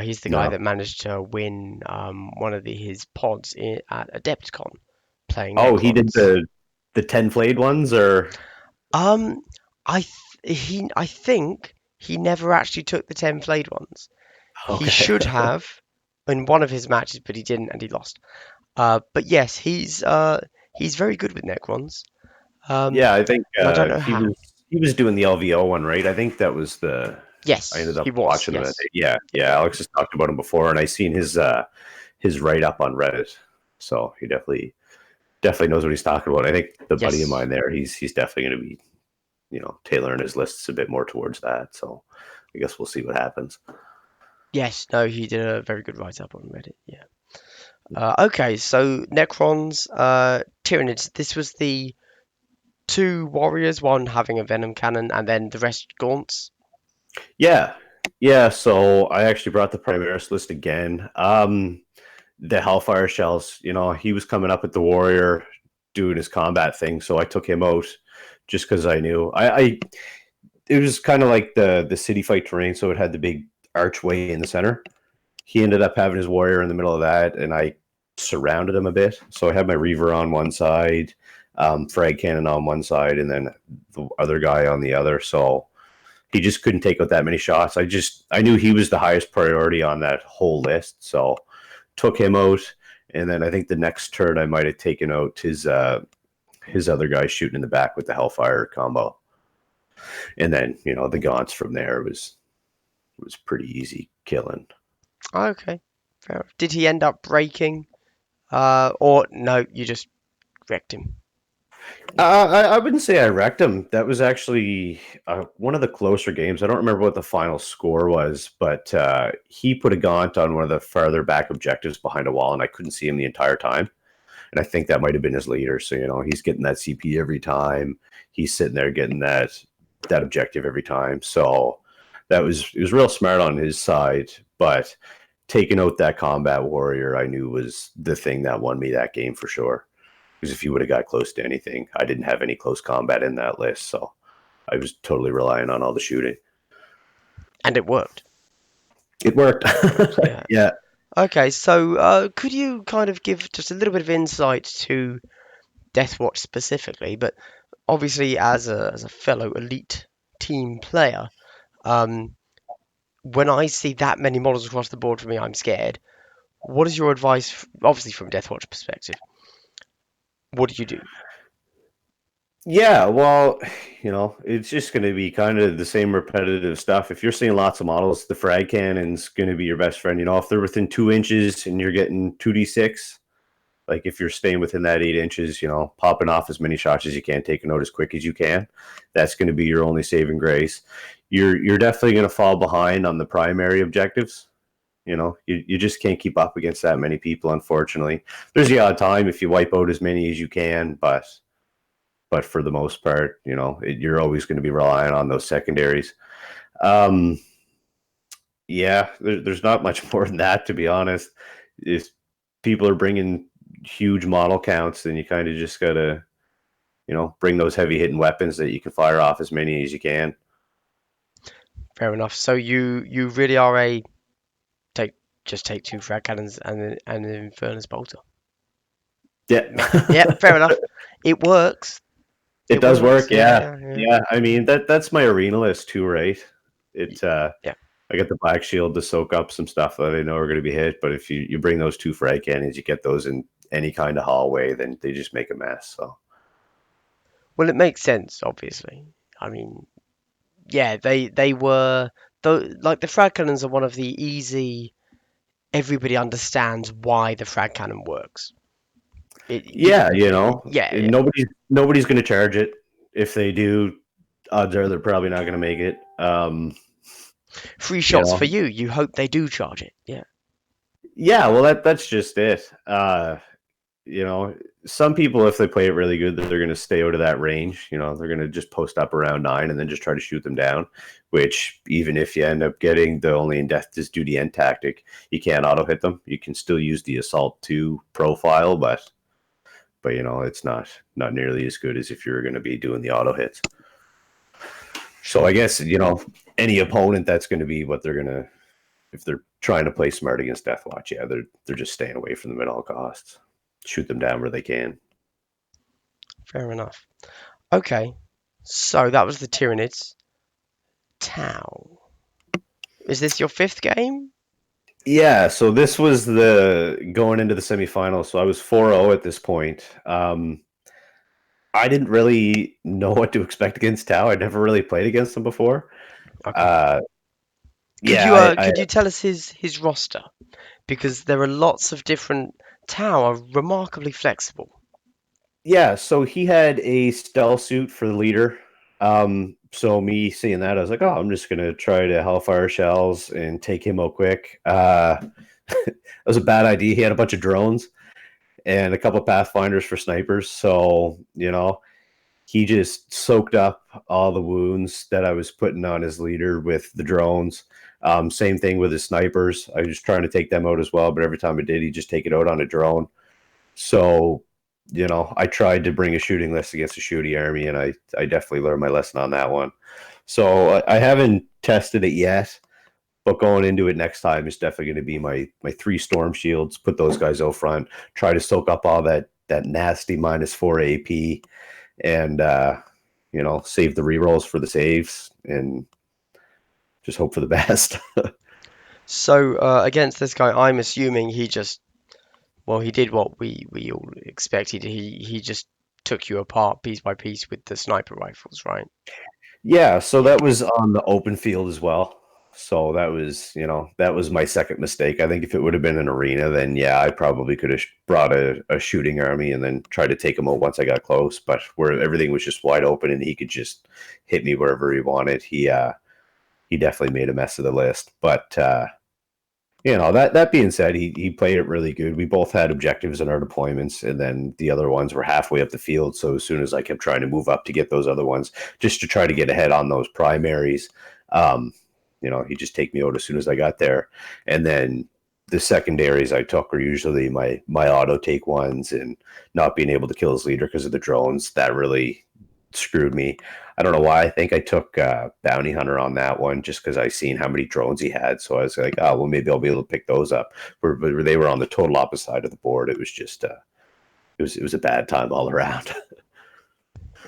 He's the guy No. that managed to win one of his pods at Adepticon playing Oh, he did Necrons. the 10 flayed ones, or Um, I think he never actually took the 10 flayed ones. He okay. should have in one of his matches, but he didn't, and he lost. But yes, he's very good with Necrons. Yeah, I think And I don't know how. he was doing the LVO one, right? I think that was the I ended Yes, up he was. watching him. Yes. Yeah, Yep. yeah. Alex has talked about him before, and I seen his write up on Reddit. So he definitely knows what he's talking about. I think the buddy of mine Yes. there, he's definitely going to be tailoring his lists a bit more towards that. So I guess we'll see what happens. Yes. No, he did a very good write up on Reddit. Yeah. Okay. So Necrons, Tyranids. This was the two warriors, one having a venom cannon, and then the rest gaunts. Yeah, yeah. So I actually brought the Primaris list again. The Hellfire shells. He was coming up at the warrior doing his combat thing, so I took him out just because I knew I it was kind of like the city fight terrain, so it had the big archway in the center. He ended up having his warrior in the middle of that, and I surrounded him a bit. So I had my Reaver on one side, frag cannon on one side, and then the other guy on the other. So he just couldn't take out that many shots. I knew he was the highest priority on that whole list, so took him out. And then I think the next turn I might have taken out his other guy shooting in the back with the Hellfire combo. And then the Gaunts from there was pretty easy killing. Okay. Fair enough. Did he end up breaking? Or no, you just wrecked him. I wouldn't say I wrecked him. That was actually one of the closer games. I don't remember what the final score was, but he put a gaunt on one of the farther back objectives behind a wall, and I couldn't see him the entire time. And I think that might have been his leader. So he's getting that CP every time. He's sitting there getting that objective every time. So it was real smart on his side, but taking out that combat warrior, I knew was the thing that won me that game for sure. Because if he would have got close to anything, I didn't have any close combat in that list, so I was totally relying on all the shooting. And it worked. It worked. Yeah. Yeah. Okay, so could you kind of give just a little bit of insight to DeathWatch specifically? But obviously, as a fellow elite team player, um, when I see that many models across the board for me, I'm scared. What is your advice, obviously from a DeathWatch perspective? What do you do? Yeah, well, it's just going to be kind of the same repetitive stuff. If you're seeing lots of models, the frag cannon's going to be your best friend. If they're within 2 inches and you're getting 2d6, like if you're staying within that 8 inches, popping off as many shots as you can, taking out as quick as you can, that's going to be your only saving grace. You're definitely going to fall behind on the primary objectives. You just can't keep up against that many people, unfortunately. There's the odd time if you wipe out as many as you can, but for the most part, you're always going to be relying on those secondaries. Um, yeah, there's not much more than that, to be honest. If people are bringing huge model counts, then you kind of just got to, bring those heavy hitting weapons that you can fire off as many as you can. Fair enough. So you really are a take just take two frag cannons and an Infernus bolter. Yeah. Yeah, yeah, fair enough. It works. It It does works. work. Yeah. Yeah, yeah, Yeah. I mean, that's my arena list too, right? y- It, yeah. I get the black shield to soak up some stuff that I know are going to be hit. But if you bring those two frag cannons, you get those in any kind of hallway, then they just make a mess. So Well, it makes sense, obviously. I mean, yeah, they were though like the frag cannons are one of the easy. Everybody understands why the frag cannon works. yeah, Yeah, yeah. nobody's going to charge it. If they do, odds are they're probably not going to make it. Free You shots for know, you. You hope they do charge it. Yeah. yeah. Well, that's just it. You know, some people, if they play it really good, they're going to stay out of that range. They're going to just post up around 9 and then just try to shoot them down. Which, even if you end up getting the only in death is duty end tactic, you can't auto hit them. You can still use the assault 2 profile, but it's not nearly as good as if you're going to be doing the auto hits. So Sure. I guess any opponent, that's going to be what they're going to, if they're trying to play smart against Deathwatch. Yeah, they're just staying away from them at all costs. Shoot them down where they can. Fair enough. Okay. So that was the Tyranids. Tau. Is this your fifth game? Yeah, so this was the going into the semifinals. So I was 4-0 at this point. I didn't really know what to expect against Tau. I'd never really played against them before. Okay. Uh, Yeah, Could you tell us his roster? Because there are lots of different Tau are remarkably flexible. yeah. So he had a stealth suit for the leader. So me seeing that, I was like, oh, I'm just gonna try to Hellfire shells and take him out quick. That was a bad idea. He had a bunch of drones and a couple of Pathfinders for snipers. So he just soaked up all the wounds that I was putting on his leader with the drones. Same thing with his snipers. I was trying to take them out as well, but every time I did, he'd just take it out on a drone. So, I tried to bring a shooting list against a shooting army, and I definitely learned my lesson on that one. So I haven't tested it yet, but going into it next time is definitely going to be my three storm shields. Put those guys out front. Try to soak up all that nasty -4 AP, and save the rerolls for the saves, and just hope for the best. So against this guy, I'm assuming he did what we all expected. He just took you apart piece by piece with the sniper rifles, right? Yeah, so Yeah. that was on the open field as well. So that was my second mistake. I think if it would have been an arena, then yeah, I probably could have brought a shooting army and then tried to take him out once I got close. But where everything was just wide open and he could just hit me wherever he wanted, he definitely made a mess of the list. But that being said, he played it really good. We both had objectives in our deployments, and then the other ones were halfway up the field. So as soon as I kept trying to move up to get those other ones, just to try to get ahead on those primaries, um, he'd just take me out as soon as I got there. And then the secondaries I took were usually my auto take ones, and not being able to kill his leader because of the drones. That really screwed me. I don't know why. I think I took Bounty Hunter on that one just because I seen how many drones he had. So I was like, oh, well, maybe I'll be able to pick those up. But they were on the total opposite side of the board. It was just, it was a bad time all around.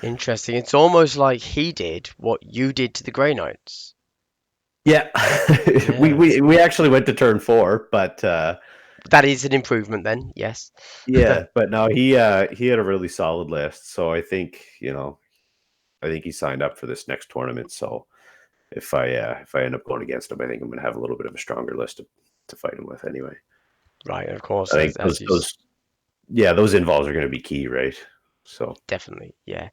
Interesting. It's almost like he did what you did to the Grey Knights. Yeah, we, Yeah. we we actually went to turn 4, but That is an improvement then, yes. yeah, but no, he had a really solid list. So I think he signed up for this next tournament. So if I end up going against him, I think I'm going to have a little bit of a stronger list to fight him with anyway. Right, of course, I think as those involves are going to be key, right? So definitely, yeah.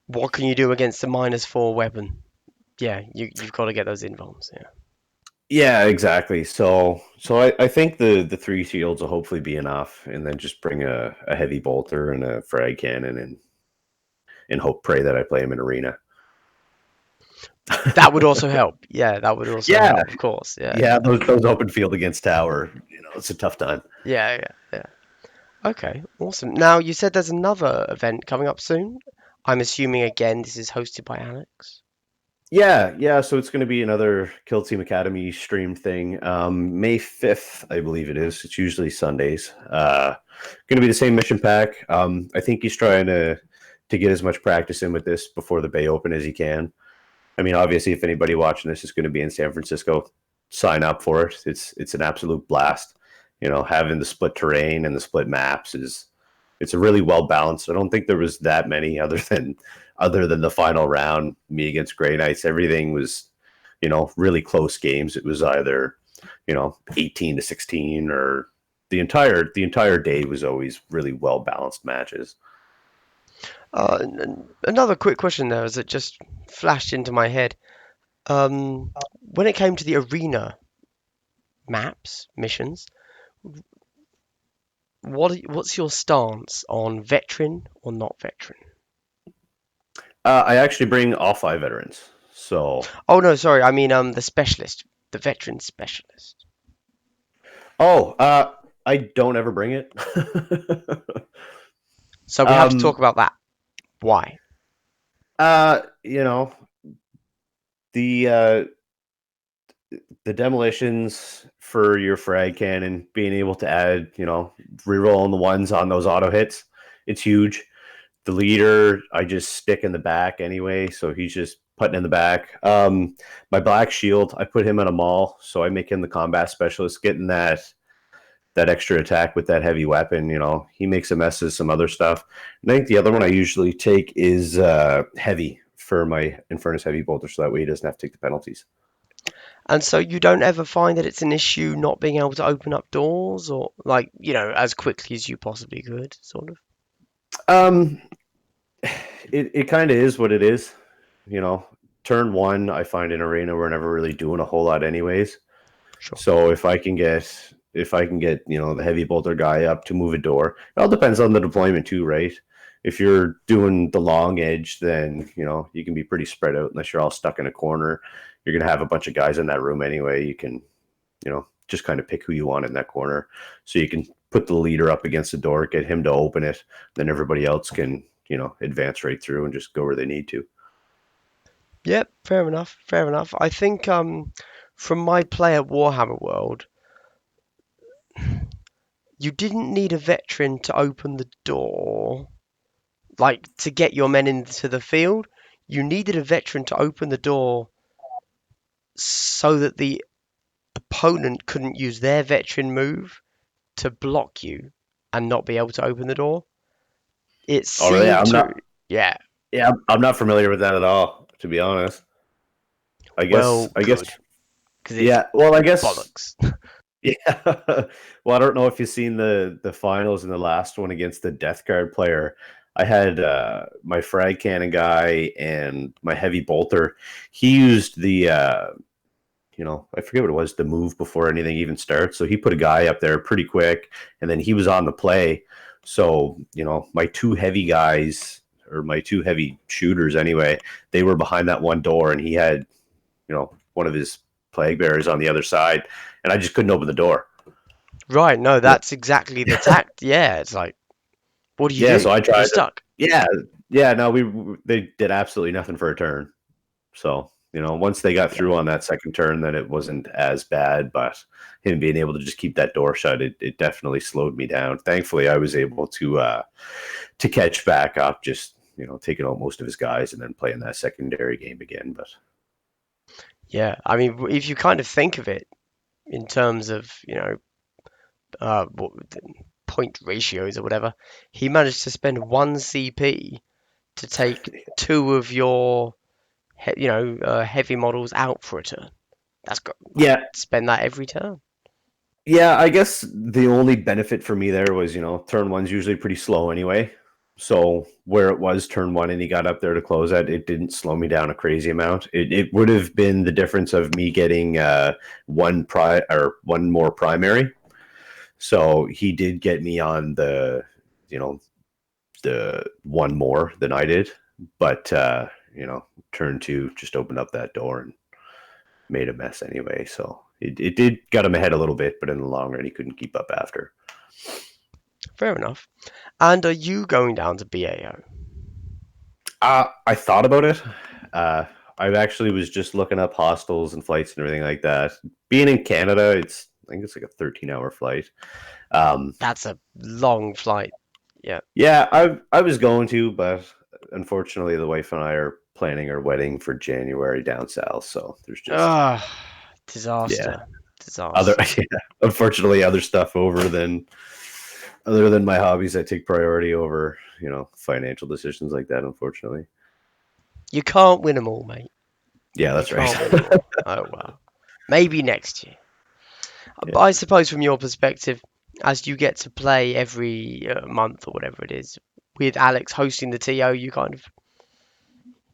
What can you do against a -4 weapon? Yeah, you've got to get those invulns, yeah. yeah, exactly. So I think the three shields will hopefully be enough, and then just bring a heavy bolter and a frag cannon, and hope pray that I play him in arena. That would also help. Yeah, that would also Yeah, help, of course. Yeah. yeah. Those open field against tower, it's a tough time. Yeah, yeah, yeah. Okay, awesome. Now, you said there's another event coming up soon. I'm assuming again this is hosted by Alex. Yeah, yeah. So it's going to be another Kill Team Academy stream thing. May 5th, I believe it is. It's usually Sundays. Going to be the same mission pack. I think he's trying to get as much practice in with this before the Bay Open as he can. I mean, obviously, if anybody watching this is going to be in San Francisco, sign up for it. It's an absolute blast. Having the split terrain and the split maps it's a really well balanced. I don't think there was that many other than the final round, me against Grey Knights. Everything was, really close games. It was either, 18-16, or the entire day was always really well balanced matches. Another quick question there, as it just flashed into my head. When it came to the arena maps, missions, what's your stance on veteran or not veteran? I actually bring all 5 veterans. So, Oh no, sorry, I mean the specialist, the veteran specialist. oh, I don't ever bring it. So we have to um, talk about that. Why? uh, you know, the the demolitions for your frag cannon, being able to add, reroll the ones on those auto hits, it's huge. The leader, I just stick in the back anyway, so he's just putting in the back. My black shield, I put him in a maul, so I make him the combat specialist, getting that extra attack with that heavy weapon. He makes a mess of some other stuff. And I think the other one I usually take is heavy for my Infernus heavy bolter, so that way he doesn't have to take the penalties. And so you don't ever find that it's an issue not being able to open up doors or like, as quickly as you possibly could, sort of. Um, it kind of is what it is. You know, turn one, I find in arena we're never really doing a whole lot anyways. Sure. So if I can get the heavy bolter guy up to move a door, it all depends on the deployment too, right? If you're doing the long edge, then you can be pretty spread out unless you're all stuck in a corner. You're gonna have a bunch of guys in that room anyway. You can just kind of pick who you want in that corner, so you can put the leader up against the door, get him to open it, then everybody else can advance right through and just go where they need to. Yep, fair enough. Fair enough. I think from my play at Warhammer World, you didn't need a veteran to open the door, like to get your men into the field. You needed a veteran to open the door so that the opponent couldn't use their veteran move to block you and not be able to open the door. It Oh, really? seemed to, yeah, Yeah, I'm not familiar with that at all, to be honest. I guess, well, I guess, good, because it's yeah. Well, I guess, bollocks. yeah. Well, I don't know if you've seen the finals in the last one against the Death Guard player. I had my frag cannon guy and my heavy bolter. He used I forget what it was, the move before anything even starts. So he put a guy up there pretty quick, and then he was on the play. So, my two heavy guys, or my two heavy shooters anyway, they were behind that one door, and he had, one of his plague bearers on the other side, and I just couldn't open the door. Right, no, You know, that's exactly the tact. Yeah, it's like, what do you yeah, so do? I You're tried to, stuck. yeah, yeah, no, they did absolutely nothing for a turn. So, once they got Yeah. through on that second turn, then it wasn't as bad. But him being able to just keep that door shut, it definitely slowed me down. Thankfully, I was able to catch back up, just taking out most of his guys and then playing that secondary game again. But Yeah, I mean, if you kind of think of it in terms of, point ratios or whatever, he managed to spend one CP to take two of your, heavy models out for a turn. That's got like yeah, spend that every turn. yeah, I guess the only benefit for me there was turn one's usually pretty slow anyway. So where it was turn one and he got up there to close it didn't slow me down a crazy amount. It would have been the difference of me getting one more primary. So he did get me on you know, the one more than I did, but turn two just opened up that door and made a mess anyway. So it did got him ahead a little bit, but in the long run, he couldn't keep up after. Fair enough. And are you going down to BAO? I thought about it. Uh, I actually was just looking up hostels and flights and everything like that. Being in Canada, I think it's like a 13-hour flight. Um, That's a long flight. Yeah. yeah, I was going to, but unfortunately, the wife and I are planning our wedding for January down south. So there's just Ah, yeah, disaster. other Disaster. yeah, unfortunately other stuff other than my hobbies, I take priority over financial decisions like that. Unfortunately, You can't win them all, mate. yeah, You that's right. can't win them all. Oh well. Maybe next year. But Yeah, I suppose from your perspective, as you get to play every month or whatever it is, with Alex hosting the TO, you kind of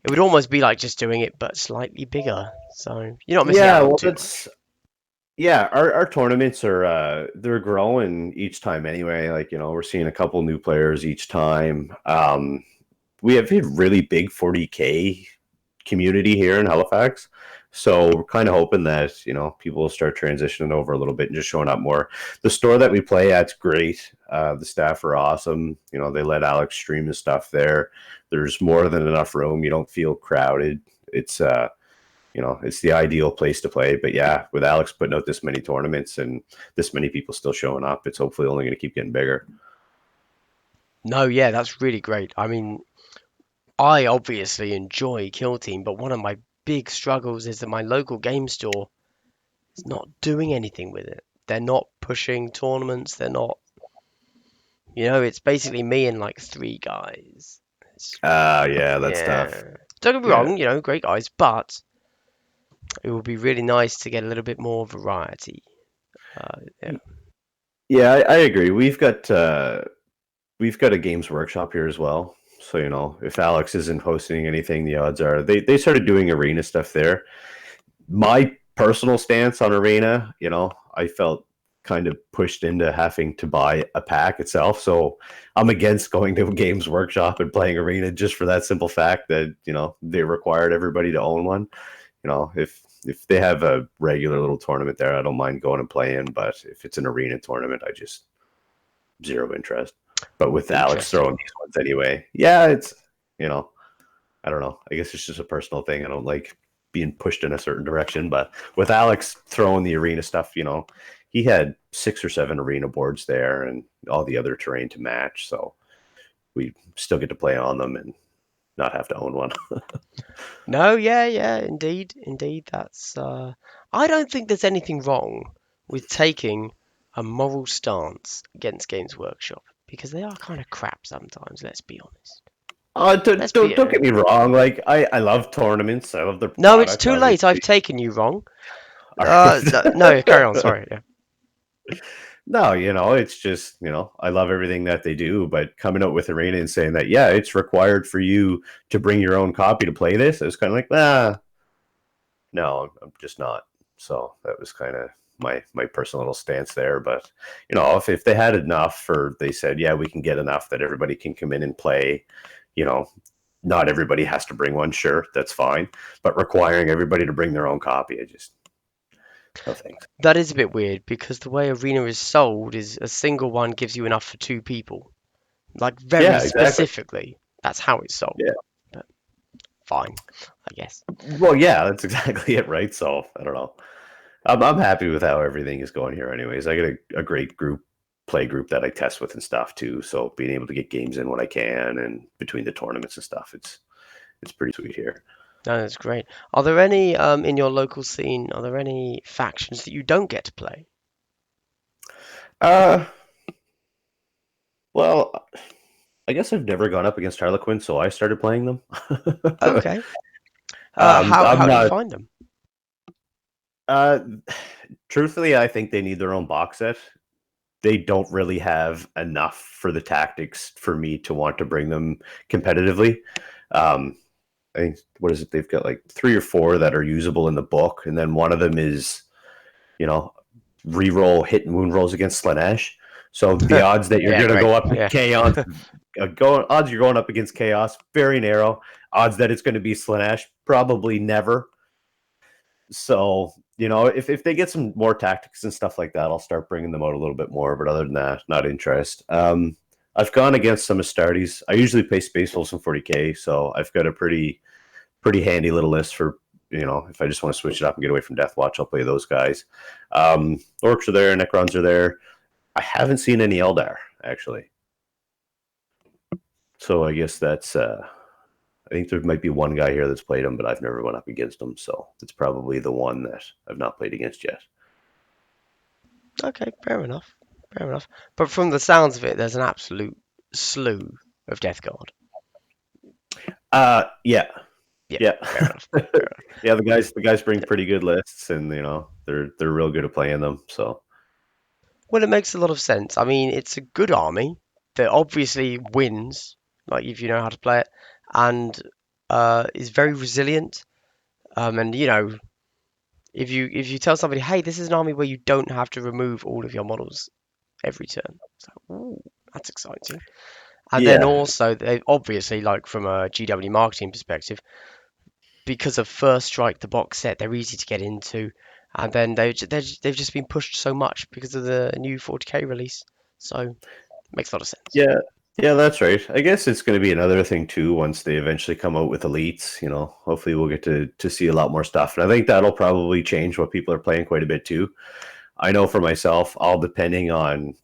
it would almost be like just doing it but slightly bigger. So you're not missing yeah. out on Well, too that's much. yeah. Our tournaments are they're growing each time anyway. Like we're seeing a couple new players each time. We have a really big 40K community here in Halifax. So we're kind of hoping that people will start transitioning over a little bit and just showing up more. The store that we play at's great. The staff are awesome. They let Alex stream his stuff there. There's more than enough room. You don't feel crowded. It's the ideal place to play. But yeah, with Alex putting out this many tournaments and this many people still showing up, it's hopefully only going to keep getting bigger. No, yeah, that's really great. I mean, I obviously enjoy Kill Team, but one of my big struggles is that my local game store is not doing anything with it. They're not pushing tournaments. They're not, it's basically me and like three guys. It's, Yeah, that's tough. yeah. Don't get me Yeah. wrong, great guys, but It would be really nice to get a little bit more variety. Yeah. Yeah, I agree. We've got a Games Workshop here as well. So, if Alex isn't hosting anything, the odds are they started doing arena stuff there. My personal stance on arena, I felt kind of pushed into having to buy a pack itself. So I'm against going to a Games Workshop and playing arena just for that simple fact that, they required everybody to own one. If they have a regular little tournament there, I don't mind going and playing. But if it's an arena tournament, I just zero interest. But with Alex throwing Interesting. these ones anyway, yeah, it's you know, I don't know. I guess it's just a personal thing. I don't like being pushed in a certain direction. But with Alex throwing the arena stuff, he had 6 or 7 arena boards there and all the other terrain to match. So we still get to play on them and not have to own one. No, yeah, yeah, indeed, indeed. That's I don't think there's anything wrong with taking a moral stance against Games Workshop because they are kind of crap sometimes, let's be honest. Don't, Let's be don't don't get me wrong. Like I love tournaments. I love their No, it's product. too late. I've Obviously, taken you wrong. No, no, carry on. Sorry. Yeah. no, it's just I love everything that they do. But coming out with Arena and saying that it's required for you to bring your own copy to play this, it's kind of like no, I'm just not. So that was kind of my personal little stance there. But if they had enough, or they said, yeah, we can get enough that everybody can come in and play, you know, not everybody has to bring one. Sure, that's fine. But requiring everybody to bring their own copy, I just no thanks. That is a bit weird because the way Arena is sold is a single one gives you enough for 2 people. Like very Yeah, exactly. specifically. That's how it's sold. Yeah. But fine, I guess. Well, yeah, that's exactly it, right? So I don't know. I'm happy with how everything is going here. Anyways, I got a great play group that I test with and stuff too. So being able to get games in when I can and between the tournaments and stuff, it's pretty sweet here. No, that's great. Are there any in your local scene? Are there any factions that you don't get to play? Uh, well, I guess I've never gone up against Harlequin, so I started playing them. Okay. How I'm do you not. find them? Uh, Truthfully, I think they need their own box set. They don't really have enough for the tactics for me to want to bring them competitively. Um, I think what is it? They've got like 3 or 4 that are usable in the book, and then one of them is, you know, reroll hit and wound rolls against Slanesh. So the odds that you're Yeah, going to great. go up to Yeah. chaos, odds you're going up against chaos, very narrow. Odds that it's going to be Slanesh, probably never. So if they get some more tactics and stuff like that, I'll start bringing them out a little bit more. But other than that, not interest. I've gone against some Astartes. I usually play Space Wolves and 40k, so I've got a pretty handy little list for if I just want to switch it up and get away from Deathwatch, I'll play those guys. Orcs are there, Necrons are there. I haven't seen any Eldar actually, so I guess that's. I think there might be one guy here that's played him, but I've never went up against him, so it's probably the one that I've not played against yet. Okay, fair enough. Fair enough. But from the sounds of it, there's an absolute slew of Death Guard. Yeah, Yeah, yeah, fair enough. Fair enough. yeah. The guys bring pretty good lists, and they're real good at playing them. So Well, it makes a lot of sense. I mean, it's a good army that obviously wins, like if you know how to play it, and is very resilient. And if you tell somebody, hey, this is an army where you don't have to remove all of your models every turn, it's like, ooh, that's exciting. And then yeah, also, they obviously, like from a GW marketing perspective, because of First Strike, the box set, they're easy to get into, and then they've just been pushed so much because of the new 40k release. So makes a lot of sense. yeah, yeah. That's right. I guess it's going to be another thing too once they eventually come out with elites. Hopefully we'll get to see a lot more stuff, and I think that'll probably change what people are playing quite a bit too. I know for myself, all depending on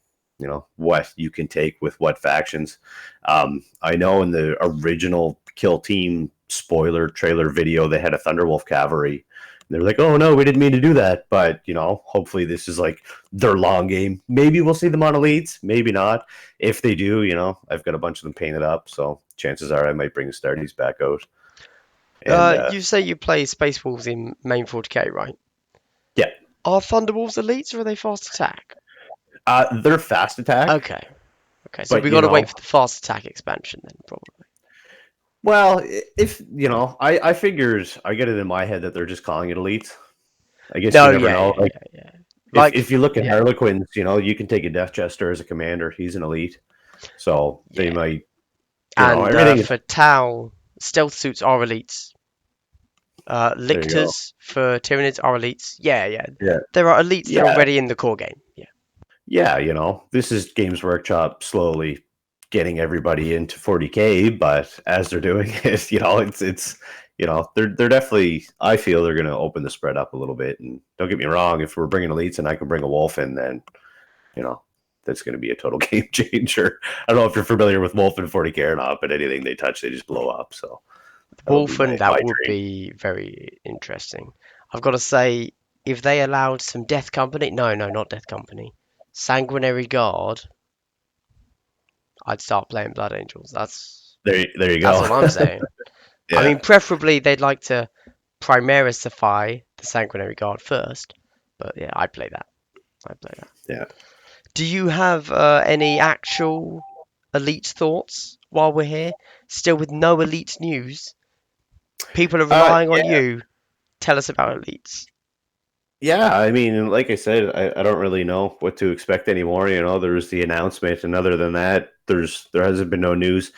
what you can take with what factions. I know in the original Kill Team spoiler trailer video, they had a Thunderwolf cavalry. They're like, "Oh no, we didn't mean to do that." But hopefully this is like their long game. Maybe we'll see them on elites, maybe not. If they do, I've got a bunch of them painted up, so chances are I might bring Astartes back out. And You say you play Space Wolves in main 40k, right? yeah, Are Thunderwolves elites or are they fast attack? they're fast attack, Okay, okay, so but we got to wait for the fast attack expansion then, probably. well, if I figures I get it in my head that they're just calling it elites. I guess you No, never yeah, know. yeah, Like yeah, yeah. if Like, you look at yeah, Harlequins, you can take a Death Jester as a commander. He's an elite, so they yeah. might, And everything is for Tau, stealth suits are elites. there. You go. Lictors for Tyranids are elites. Yeah, yeah. Yeah, There are elites that are yeah, already in the core game. Yeah. yeah. This is Games Workshop slowly getting everybody into 40k, but as they're doing it, it's they're definitely. I feel they're going to open the spread up a little bit. And don't get me wrong, if we're bringing elites and I can bring a wolf in, then you know, that's going to be a total game changer. I don't know if you're familiar with Wolf and 40k or not, but anything they touch, they just blow up. So that'll be Wolfen, my that would dream. be very interesting. I've got to say, if they allowed some Death Company, no, no, not Death Company, Sanguinary Guard, I'd start playing Blood Angels. There you That's go. all I'm saying. I Yeah. mean, preferably they'd like to Primarisify the Sanguinary Guard first, but yeah, I'd play that. I'd play that. Yeah. Do you have any actual elite thoughts while we're here? Still with no elite news. People are relying on Yeah. you. Tell us about elites. Yeah. I mean, like I said, I don't really know what to expect anymore. There was the announcement, and other than that, there hasn't been no news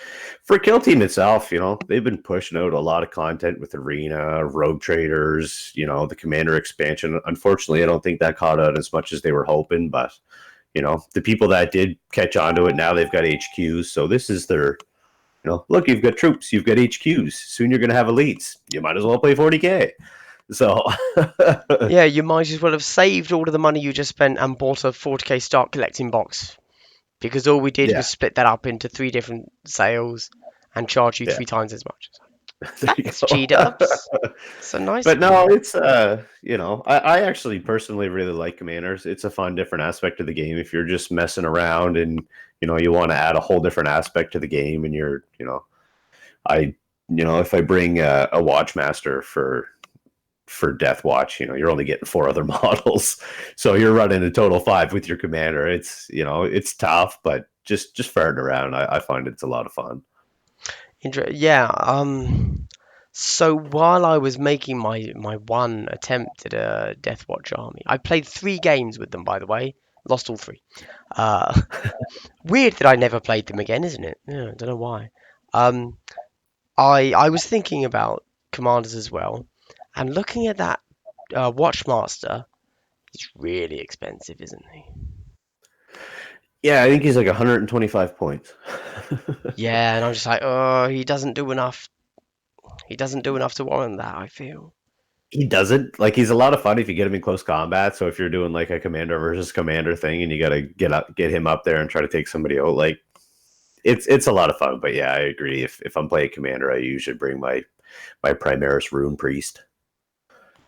for Kill Team itself. They've been pushing out a lot of content with Arena, Rogue Traders. The Commander expansion. Unfortunately, I don't think that caught out as much as they were hoping, but the people that did catch on to it, now they've got HQs. So this is their, look, you've got troops, you've got HQs. Soon you're going to have elites. You might as well play 40k. So Yeah, you might as well have saved all of the money you just spent and bought a 40k start collecting box because all we did yeah, was split that up into three different sales and charge you yeah, three times as much. there you Thanks, go. G Dubs. So nice But of you. no, it's I actually personally really like Commanders. It's a fun, different aspect of the game. If you're just messing around and you want to add a whole different aspect to the game, and I if I bring a Watchmaster for DeathWatch, you're only getting four other models, so you're running a total five with your commander. It's tough, but just farting around, I find it's a lot of fun. Yeah. So while I was making my one attempt at a Deathwatch army, I played three games with them, by the way. Lost all three. Uh, weird that I never played them again, isn't it? Yeah, I don't know why. Um, I was thinking about commanders as well, and looking at that Watchmaster, he's really expensive, isn't he? Yeah, I think he's like 125 points. Yeah, and I'm just like, oh, he doesn't do enough. He doesn't do enough to warrant that, I feel. He doesn't like. He's a lot of fun if you get him in close combat. So if you're doing like a commander versus commander thing, and you got to get him up there and try to take somebody out, like it's a lot of fun. But yeah, I agree. If I'm playing commander, I usually bring my Primaris Rune Priest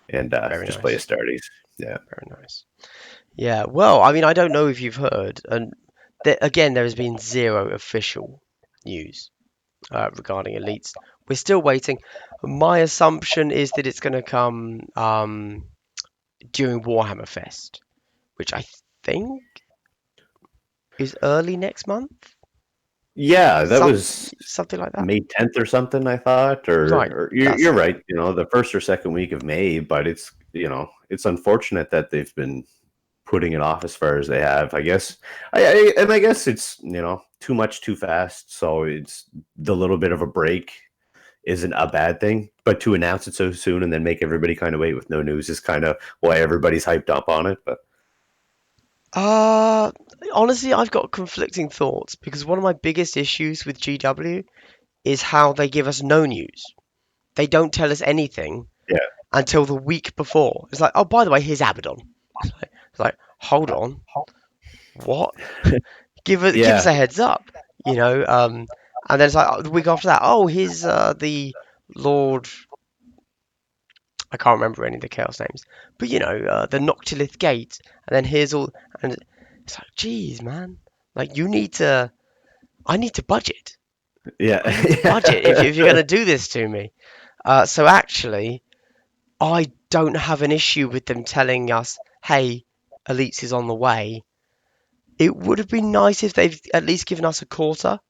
and Very just play a nice. Astartes. Yeah. Very nice. Yeah, well, I mean, I don't know if you've heard, and again, there has been zero official news regarding elites. We're still waiting. My assumption is that it's going to come during Warhammer Fest, which I think is early next month, Yeah, that some was something like that. May 10th or something, I thought. Right, Or that's you're it. right. The first or second week of May, but it's unfortunate that they've been putting it off as far as they have. I guess I guess it's too much too fast. So it's the little bit of a break isn't a bad thing, but to announce it so soon and then make everybody kind of wait with no news is kind of why everybody's hyped up on it. But Uh, Honestly, I've got conflicting thoughts because one of my biggest issues with GW is how they give us no news. They don't tell us anything yeah, until the week before. It's like, oh, by the way, here's Abaddon. It's like, hold on, what? Give us yeah, a heads up, you know. And then it's like the week after that, oh, here's the Lord. I can't remember any of the Chaos names, but the Noctilith Gate, and then here's all, and it's like, geez, man, like you need to. I need to budget. yeah, I need to budget if you're gonna do this to me. So actually, I don't have an issue with them telling us, "Hey, Elites is on the way." It would have been nice if they've at least given us a quarter,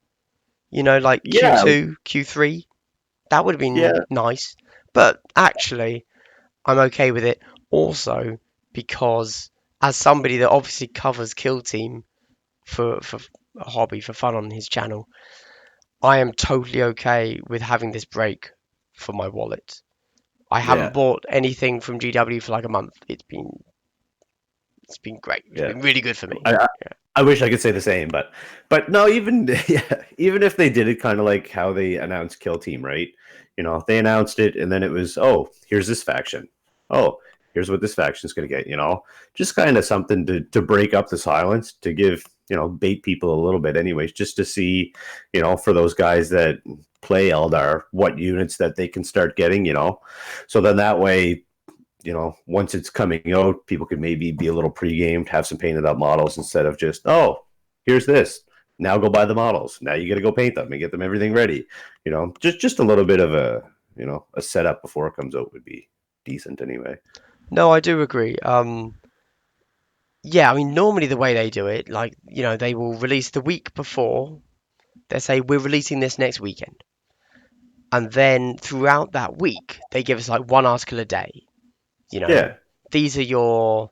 like Yeah, Q2, Q3. That would have been yeah, nice. But actually, I'm okay with it. Also, because as somebody that obviously covers Kill Team for a hobby, for fun on his channel, I am totally okay with having this break for my wallet. I haven't yeah, bought anything from GW for like a month. It's been great. It's yeah. been really good for me. I, I I wish I could say the same, but no, even yeah, even if they did it kind of like how they announced Kill Team, right? They announced it, and then it was, oh, here's this faction. Oh, here's what this faction's going to get. Just kind of something to break up the silence, to give bait people a little bit, anyways, just to see, for those guys that play Eldar, what units that they can start getting. So then that way, once it's coming out, people could maybe be a little pre-gamed, have some painted up models instead of just, oh, here's this. Now go buy the models. Now you got to go paint them and get them everything ready. Just a little bit of a setup before it comes out would be decent anyway. No, I do agree. Yeah, I mean, normally the way they do it, like, they will release the week before. They say, we're releasing this next weekend. And then throughout that week, they give us like one article a day. You know, Yeah, these are your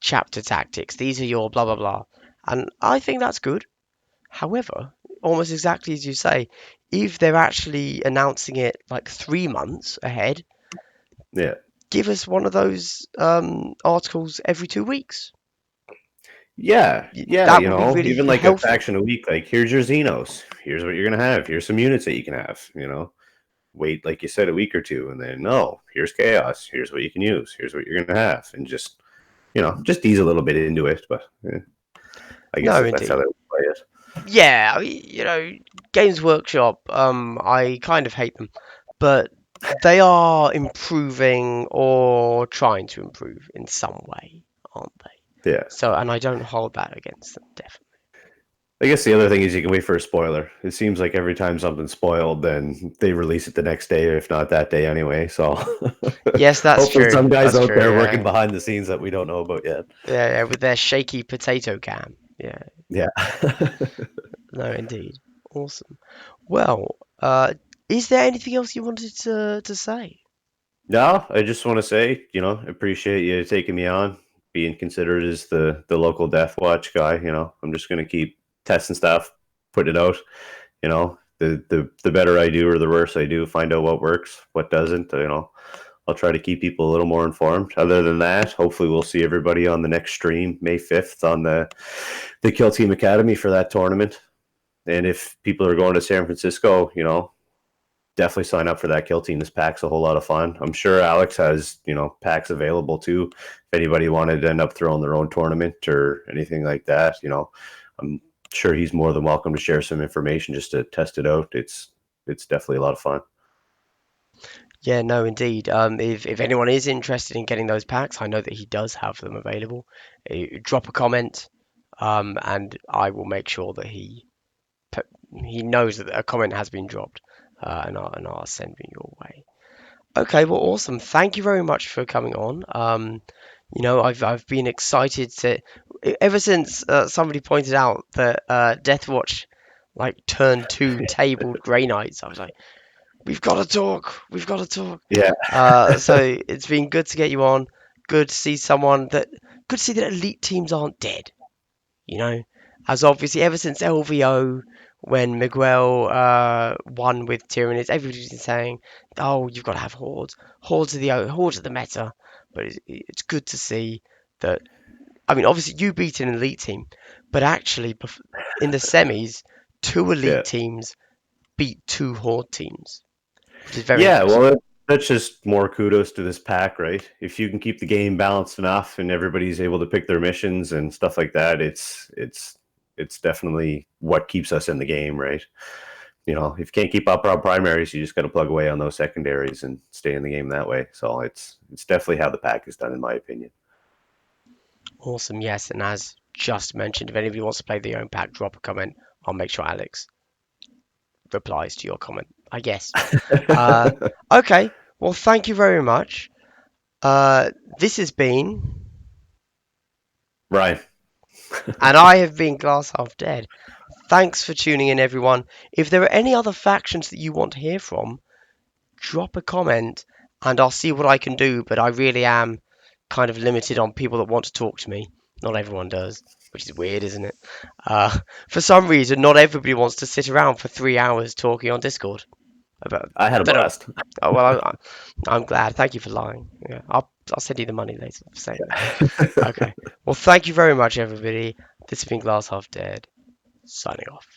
chapter tactics, these are your blah, blah, blah. And I think that's good. However, almost exactly as you say, if they're actually announcing it like 3 months ahead, yeah. give us one of those articles every 2 weeks. Yeah, yeah, That would be really even like a helpful. faction a week, like here's your Xenos, here's what you're gonna have, here's some units that you can have. Wait, like you said, a week or two, and then no, here's chaos, here's what you can use, here's what you're gonna have, and just ease a little bit into it. But I guess No, if that's how indeed. they would play it. Yeah, Games Workshop, I kind of hate them, but they are improving or trying to improve in some way, aren't they? Yeah. So, and I don't hold that against them, definitely. I guess the other thing is you can wait for a spoiler. It seems like every time something's spoiled, then they release it the next day, if not that day anyway. So Yes, that's hopefully true. some guys That's out true. there working Yeah, behind the scenes that we don't know about yet. yeah, yeah, with their shaky potato cam. Yeah, Yeah. no, indeed. Awesome. Well, is there anything else you wanted to say? No, I just want to say, appreciate you taking me on, being considered as the local DeathWatch guy. I'm just gonna keep testing stuff, putting it out. The better I do or the worse I do, find out what works, what doesn't. I'll try to keep people a little more informed. Other than that, hopefully we'll see everybody on the next stream, May 5th, on the Kill Team Academy for that tournament. And if people are going to San Francisco, definitely sign up for that Kill Team. This pack's a whole lot of fun. I'm sure Alex has, packs available too. If anybody wanted to end up throwing their own tournament or anything like that, I'm sure he's more than welcome to share some information just to test it out. It's definitely a lot of fun. Yeah, no, indeed. If anyone is interested in getting those packs, I know that he does have them available. Drop a comment, and I will make sure that he knows that a comment has been dropped, and I'll send them your way. Okay, well, awesome. Thank you very much for coming on. I've been excited to ever since somebody pointed out that Deathwatch like turned two tabled Grey Knights. I was like, we've got to talk. We've got to talk. Yeah, So it's been good to get you on. Good to see Good to see that elite teams aren't dead. You know, as obviously ever since LVO, when Miguel won with Tyranids, everybody's been saying, "Oh, you've got to have hordes. Hordes are the meta." But it's good to see that. I mean, obviously you beat an elite team, but actually in the semis, two elite yeah. teams beat two horde teams, which is very Yeah, well, impressive. that's just more kudos to this pack, right? If you can keep the game balanced enough and everybody's able to pick their missions and stuff like that, it's definitely what keeps us in the game, right? If you can't keep up on primaries, you just got to plug away on those secondaries and stay in the game that way. So it's definitely how the pack is done, in my opinion. Awesome, yes, and as just mentioned, if anybody wants to play their own pack, drop a comment. I'll make sure Alex replies to your comment. I guess. Uh, okay. Well, thank you very much. Uh, this has been, Right. and I have been Glass Half Dead. Thanks for tuning in, everyone. If there are any other factions that you want to hear from, drop a comment and I'll see what I can do. But I really am kind of limited on people that want to talk to me. Not everyone does, which is weird, isn't it? Uh, for some reason, not everybody wants to sit around for 3 hours talking on Discord. About, I I had a don't know. blast. Oh, well, I'm glad. Thank you for lying. Yeah, I'll send you the money later for saying that. Okay. Well, thank you very much, everybody. This has been Glass Half Dead, signing off.